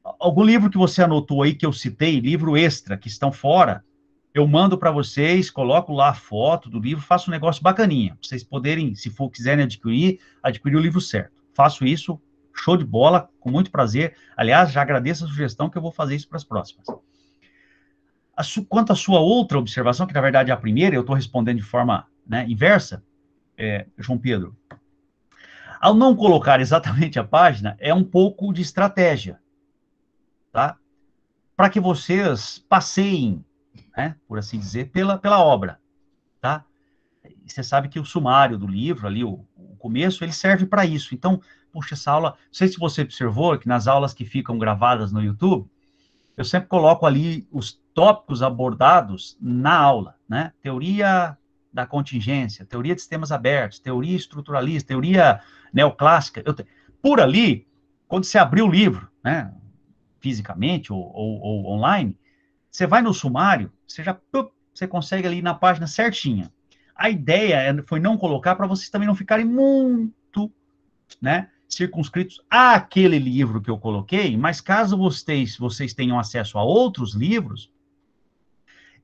Algum livro que você anotou aí, que eu citei, livro extra, que estão fora, eu mando para vocês, coloco lá a foto do livro, faço um negócio bacaninha, para vocês poderem, se quiserem adquirir o livro certo. Faço isso, show de bola, com muito prazer. Aliás, já agradeço a sugestão que eu vou fazer isso para as próximas. Quanto à sua outra observação, que na verdade é a primeira, eu estou respondendo de forma inversa, João Pedro, ao não colocar exatamente a página, é um pouco de estratégia, tá? Para que vocês passeiem, por assim dizer, pela obra, tá? Você sabe que o sumário do livro, ali, o começo, ele serve para isso. Então, puxa, essa aula, não sei se você observou que nas aulas que ficam gravadas no YouTube, eu sempre coloco ali os tópicos abordados na aula, né? Teoria da contingência, teoria de sistemas abertos, teoria estruturalista, teoria neoclássica. Por ali, quando você abrir o livro, fisicamente ou online, você vai no sumário, você consegue ali na página certinha. A ideia foi não colocar para vocês também não ficarem muito, circunscritos àquele livro que eu coloquei, mas caso vocês tenham acesso a outros livros,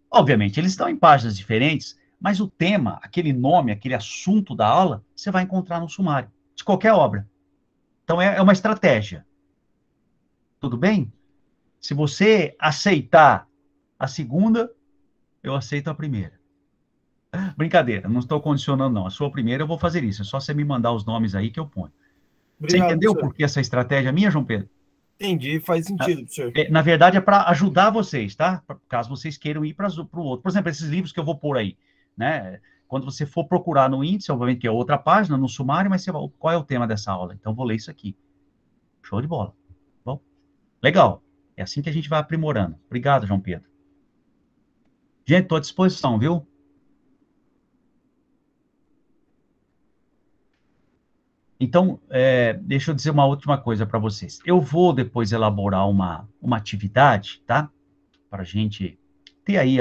obviamente, eles estão em páginas diferentes, mas o tema, aquele nome, aquele assunto da aula, você vai encontrar no sumário, de qualquer obra. Então, é uma estratégia. Tudo bem? Se você aceitar a segunda, eu aceito a primeira. Brincadeira, não estou condicionando, não. A sua primeira eu vou fazer isso. É só você me mandar os nomes aí que eu ponho. Você Obrigado, entendeu professor. por que essa estratégia minha, João Pedro? Entendi, faz sentido, professor. Na verdade, é para ajudar vocês, tá? Caso vocês queiram ir para o outro. Por exemplo, esses livros que eu vou pôr aí, né? Quando você for procurar no índice, obviamente que é outra página, no sumário, mas você vai, qual é o tema dessa aula? Então, vou ler isso aqui. Show de bola. Bom, legal. É assim que a gente vai aprimorando. Obrigado, João Pedro. Gente, estou à disposição, viu? Então, deixa eu dizer uma última coisa para vocês. Eu vou depois elaborar uma atividade, tá? Para a gente ter aí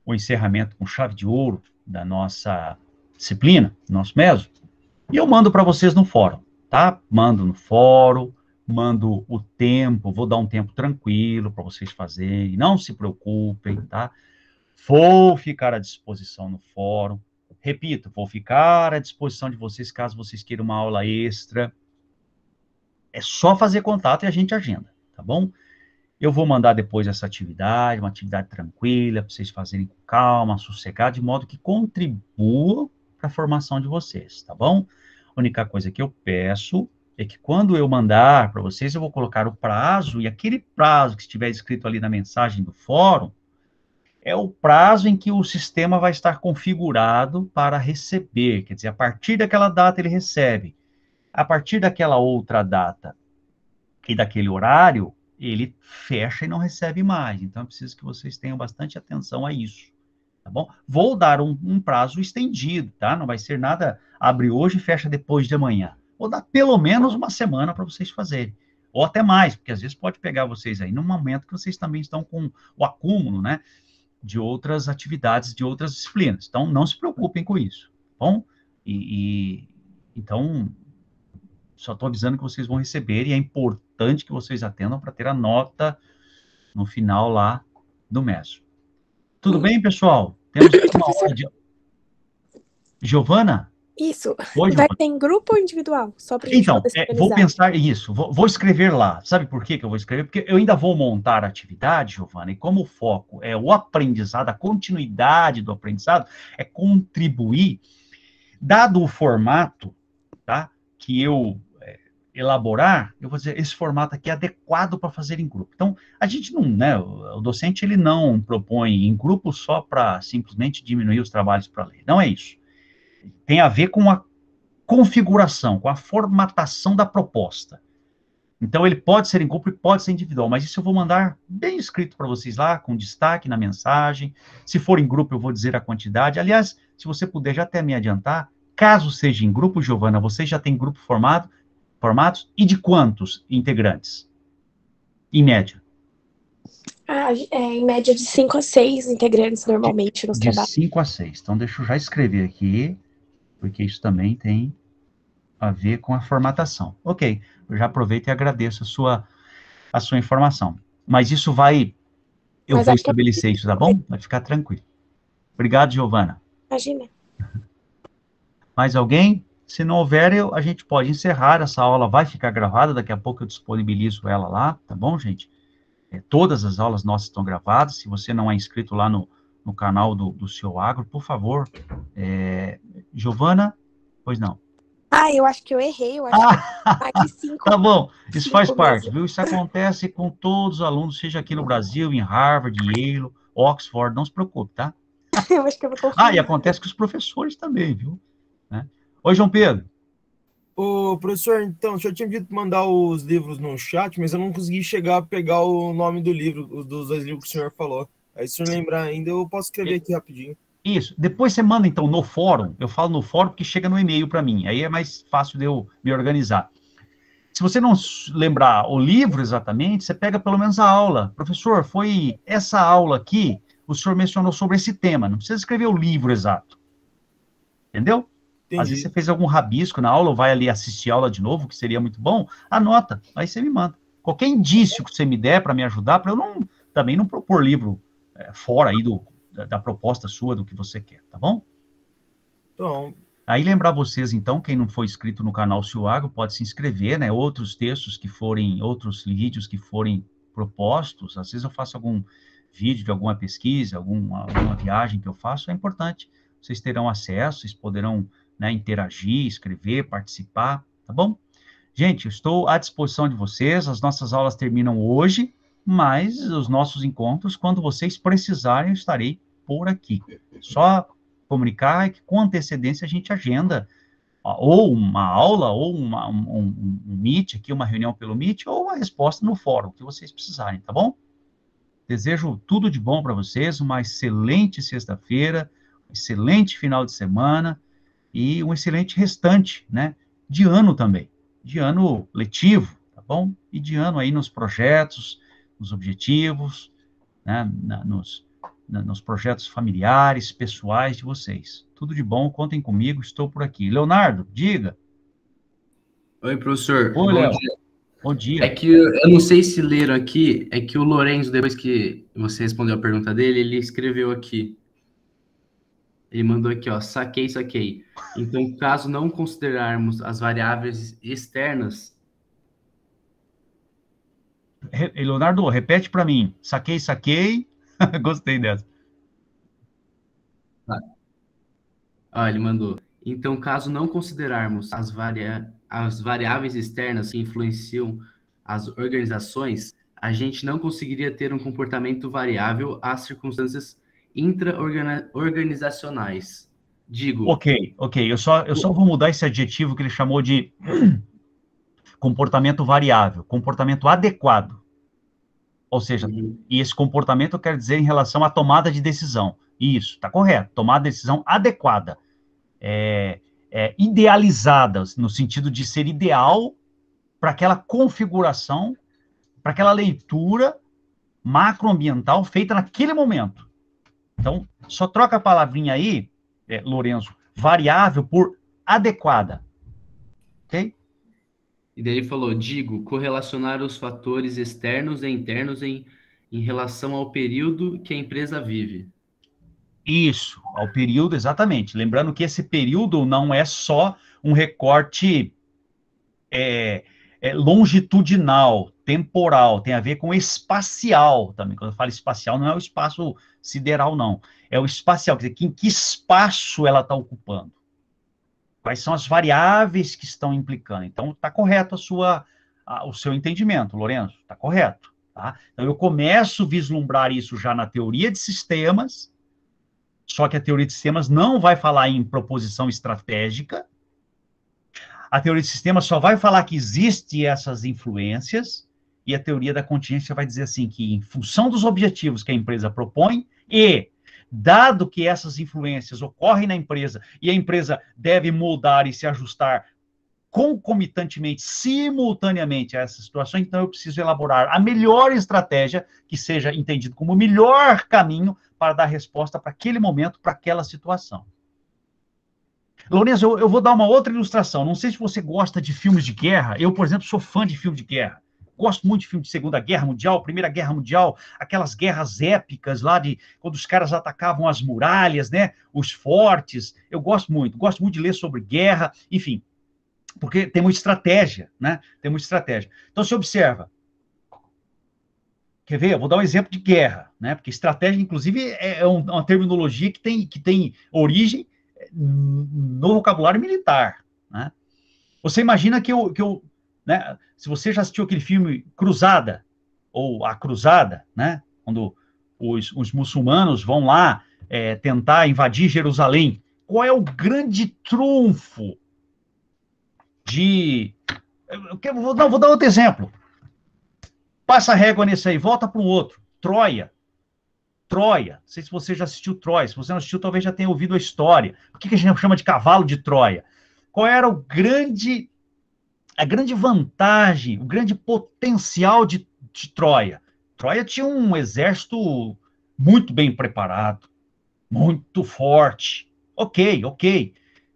o encerramento com chave de ouro da nossa disciplina, nosso meso, e eu mando para vocês no fórum, tá? Mando no fórum, mando o tempo, vou dar um tempo tranquilo para vocês fazerem, não se preocupem, tá? Vou ficar à disposição no fórum. Repito, vou ficar à disposição de vocês caso vocês queiram uma aula extra. É só fazer contato e a gente agenda, tá bom? Eu vou mandar depois essa atividade, uma atividade tranquila, para vocês fazerem com calma, sossegado, de modo que contribua para a formação de vocês, tá bom? A única coisa que eu peço é que quando eu mandar para vocês, eu vou colocar o prazo, e aquele prazo que estiver escrito ali na mensagem do fórum, é o prazo em que o sistema vai estar configurado para receber, quer dizer, a partir daquela data ele recebe. A partir daquela outra data e daquele horário, ele fecha e não recebe mais. Então, eu preciso que vocês tenham bastante atenção a isso, tá bom? Vou dar um prazo estendido, tá? Não vai ser nada, abre hoje e fecha depois de amanhã. Vou dar pelo menos uma semana para vocês fazerem. Ou até mais, porque às vezes pode pegar vocês aí num momento que vocês também estão com o acúmulo, né? De outras atividades, de outras disciplinas. Então, não se preocupem com isso, tá bom? Então, só estou avisando que vocês vão receber, e é importante que vocês atendam para ter a nota no final lá do mês. Tudo bem, pessoal? Temos uma hora de... Giovana? Isso. Oi, Vai Giovana. ter em grupo ou individual? Só para a gente Então, poder vou organizar. pensar isso, vou escrever lá. Sabe por que eu vou escrever? Porque eu ainda vou montar a atividade, Giovana, e como o foco é o aprendizado, a continuidade do aprendizado, é contribuir, dado o formato, tá, que eu elaborar, eu vou dizer, esse formato aqui é adequado para fazer em grupo. Então, a gente não, né, o docente, ele não propõe em grupo só para simplesmente diminuir os trabalhos para ler. Não é isso. Tem a ver com a configuração, com a formatação da proposta. Então, ele pode ser em grupo e pode ser individual, mas isso eu vou mandar bem escrito para vocês lá, com destaque na mensagem. Se for em grupo, eu vou dizer a quantidade. Aliás, se você puder já até me adiantar, caso seja em grupo, Giovana, você já tem grupo formados, e de quantos integrantes? Em média? Em média de 5 a 6 integrantes, normalmente, nos De trabalhos. 5 a 6. Então, deixa eu já escrever aqui, porque isso também tem a ver com a formatação. Ok, eu já aproveito e agradeço a sua informação. Mas isso eu vou estabelecer isso, tá bom? Vai ficar tranquilo. Obrigado, Giovana. Imagina. Mais alguém? Se não houver, a gente pode encerrar. Essa aula vai ficar gravada, daqui a pouco eu disponibilizo ela lá, tá bom, gente? Todas as aulas nossas estão gravadas. Se você não é inscrito lá no canal do Seu Agro, por favor. Giovana? Pois não. Eu acho que eu errei. Eu acho que 5. Tá bom, isso faz parte, mesmo. viu? Isso acontece com todos os alunos, seja aqui no Brasil, em Harvard, Yale, Oxford, não se preocupe, tá? Eu acho que eu vou confundir. E acontece com os professores também, viu? Né? Oi, João Pedro. Ô, professor, então, o senhor tinha dito mandar os livros no chat, mas eu não consegui chegar a pegar o nome do livro, dos 2 livros que o senhor falou. Aí, se o senhor lembrar ainda, eu posso escrever aqui rapidinho. Isso. Depois você manda, então, no fórum. Eu falo no fórum porque chega no e-mail para mim. Aí é mais fácil de eu me organizar. Se você não lembrar o livro exatamente, você pega pelo menos a aula. Professor, foi essa aula aqui, o senhor mencionou sobre esse tema. Não precisa escrever o livro exato. Entendeu? Entendi. Às vezes você fez algum rabisco na aula, ou vai ali assistir a aula de novo, que seria muito bom, anota, aí você me manda. Qualquer indício que você me der para me ajudar, para eu também não propor livro fora aí da proposta sua, do que você quer, tá bom? Então, Aí lembrar vocês, então, quem não foi inscrito no canal Seu Agro, pode se inscrever, né? Outros textos outros vídeos que forem propostos, às vezes eu faço algum vídeo de alguma pesquisa, alguma viagem que eu faço, é importante. Vocês terão acesso, vocês poderão, né, interagir, escrever, participar, tá tá bom? Gente, eu estou à disposição de vocês, as nossas aulas terminam hoje, mas os nossos encontros, quando vocês precisarem, eu estarei por aqui. Só comunicar que com antecedência a gente agenda ou uma aula, ou um Meet aqui, uma reunião pelo Meet, ou uma resposta no fórum, que vocês precisarem, tá bom? Desejo tudo de bom para vocês, uma excelente sexta-feira, um excelente final de semana e um excelente restante, né, de ano também, de ano letivo, tá bom? E de ano aí nos projetos, nos objetivos, né, nos projetos familiares, pessoais de vocês. Tudo de bom, contem comigo, estou por aqui. Leonardo, diga. Oi, professor. Oi, Bom Léo. dia. Bom dia. É que eu não sei se leram aqui, é que o Lorenzo, depois que você respondeu a pergunta dele, ele escreveu aqui. Ele mandou aqui, ó, saquei. Então, caso não considerarmos as variáveis externas... Leonardo, repete para mim. Saquei. Gostei dessa. Ah, ele mandou. Então, caso não considerarmos as variáveis externas que influenciam as organizações, a gente não conseguiria ter um comportamento variável às circunstâncias intra-organizacionais. Digo... Ok. Eu só vou mudar esse adjetivo que ele chamou de comportamento variável, comportamento adequado. Ou seja, e esse comportamento eu quero dizer em relação à tomada de decisão. Isso, está correto. Tomada de decisão adequada. Idealizada, no sentido de ser ideal para aquela configuração, para aquela leitura macroambiental feita naquele momento. Então, só troca a palavrinha aí, Lourenço, variável por adequada. Ok? E daí ele falou, digo, correlacionar os fatores externos e internos em relação ao período que a empresa vive. Isso, ao período, exatamente. Lembrando que esse período não é só um recorte longitudinal, temporal, tem a ver com espacial também. Quando eu falo espacial, não é o espaço sideral, não. É o espacial, quer dizer, em que espaço ela está ocupando. Quais são as variáveis que estão implicando. Então, está correto o seu entendimento, Lourenço, está correto. Tá? Então, eu começo a vislumbrar isso já na teoria de sistemas, só que a teoria de sistemas não vai falar em proposição estratégica. A teoria de sistemas só vai falar que existem essas influências, e a teoria da contingência vai dizer assim, que em função dos objetivos que a empresa propõe, e dado que essas influências ocorrem na empresa, e a empresa deve moldar e se ajustar concomitantemente, simultaneamente a essa situação, então eu preciso elaborar a melhor estratégia, que seja entendido como o melhor caminho para dar resposta para aquele momento, para aquela situação. Lourenço, eu vou dar uma outra ilustração. Não sei se você gosta de filmes de guerra. Eu, por exemplo, sou fã de filme de guerra. Gosto muito de filme de Segunda Guerra Mundial, Primeira Guerra Mundial, aquelas guerras épicas lá de quando os caras atacavam as muralhas, né? Os fortes. Eu gosto muito de ler sobre guerra, enfim, porque tem muita estratégia, né? Tem muita estratégia. Então, se observa. Quer ver? Eu vou dar um exemplo de guerra, né? Porque estratégia, inclusive, é uma terminologia que tem origem no vocabulário militar, né? Você imagina que né, se você já assistiu aquele filme Cruzada, ou A Cruzada, né, quando os muçulmanos vão lá tentar invadir Jerusalém, qual é o grande trunfo vou dar outro exemplo. Passa a régua nesse aí, volta para um outro. Troia. Não sei se você já assistiu Troia. Se você não assistiu, talvez já tenha ouvido a história. Por que a gente chama de cavalo de Troia? Qual era a grande vantagem, o grande potencial de Troia? Troia tinha um exército muito bem preparado, muito forte. Ok.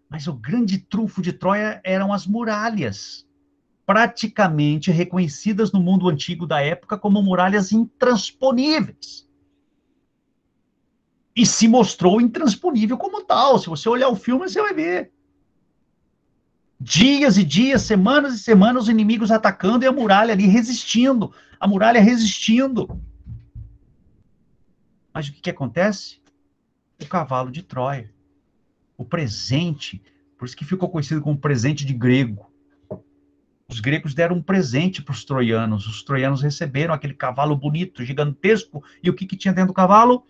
Mas o grande trunfo de Troia eram as muralhas, praticamente reconhecidas no mundo antigo da época como muralhas intransponíveis. E se mostrou intransponível como tal. Se você olhar o filme, você vai ver. Dias e dias, semanas e semanas, os inimigos atacando e a muralha ali resistindo. A muralha resistindo. Mas o que acontece? O cavalo de Troia. O presente. Por isso que ficou conhecido como presente de grego. Os gregos deram um presente para os troianos. Os troianos receberam aquele cavalo bonito, gigantesco. E o que tinha dentro do cavalo?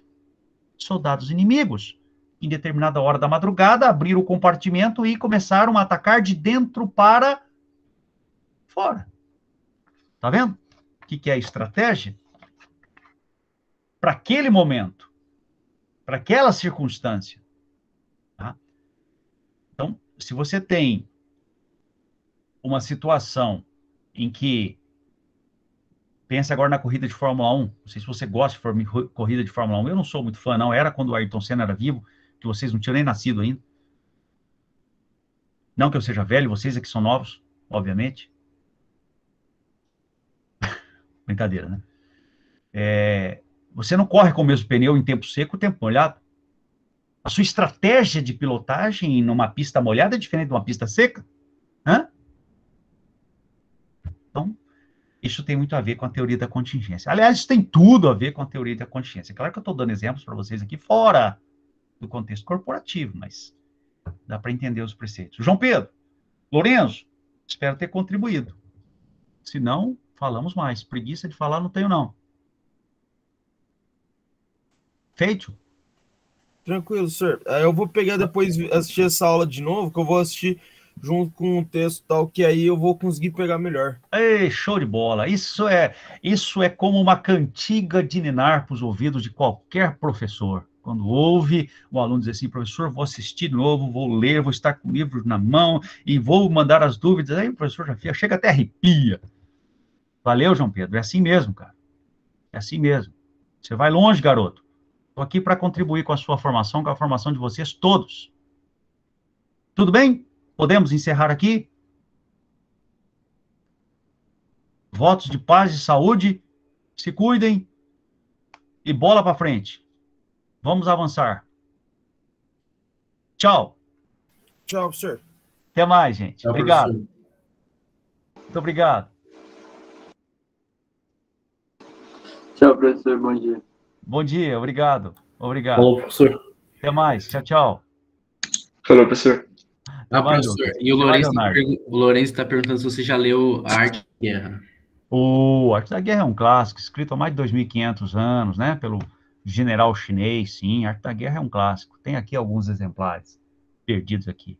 Soldados inimigos. Em determinada hora da madrugada, abriram o compartimento e começaram a atacar de dentro para fora. Tá vendo? O que é a estratégia? Para aquele momento, para aquela circunstância. Tá? Então, se você tem uma situação em que, pensa agora na corrida de Fórmula 1, não sei se você gosta de corrida de Fórmula 1, eu não sou muito fã, não, era quando o Ayrton Senna era vivo, que vocês não tinham nem nascido ainda. Não que eu seja velho, vocês é que são novos, obviamente. Brincadeira, né? Você não corre com o mesmo pneu em tempo seco e tempo molhado. A sua estratégia de pilotagem numa pista molhada é diferente de uma pista seca. Hã? Então, isso tem muito a ver com a teoria da contingência. Aliás, isso tem tudo a ver com a teoria da contingência. Claro que eu estou dando exemplos para vocês aqui fora do contexto corporativo, mas dá para entender os preceitos. João Pedro, Lourenço, espero ter contribuído. Se não, falamos mais. Preguiça de falar não tenho, não. Feito? Tranquilo, senhor. Eu vou pegar depois, assistir essa aula de novo, que eu vou assistir junto com o texto tal, que aí eu vou conseguir pegar melhor. Ei, show de bola. Isso é como uma cantiga de ninar para os ouvidos de qualquer professor. Quando ouve o aluno dizer assim, professor, vou assistir de novo, vou ler, vou estar com o livro na mão e vou mandar as dúvidas. Aí o professor já chega até arrepia. Valeu, João Pedro. É assim mesmo, cara. É assim mesmo. Você vai longe, garoto. Estou aqui para contribuir com a sua formação, com a formação de vocês todos. Tudo bem? Podemos encerrar aqui? Votos de paz e saúde. Se cuidem. E bola para frente. Vamos avançar. Tchau. Tchau, senhor. Até mais, gente. Tchau, Obrigado. professor. Muito obrigado. Tchau, professor. Bom dia. Bom dia. Obrigado. Obrigado. Falou, professor. Até mais. Tchau, tchau. Falou, professor. Ah, Vai, professor, Lucas. e o Vai, Lourenço Leonardo. está perguntando se você já leu A Arte da Guerra. O Arte da Guerra é um clássico, escrito há mais de 2.500 anos, né? Pelo general chinês, sim. Arte da Guerra é um clássico. Tem aqui alguns exemplares perdidos aqui.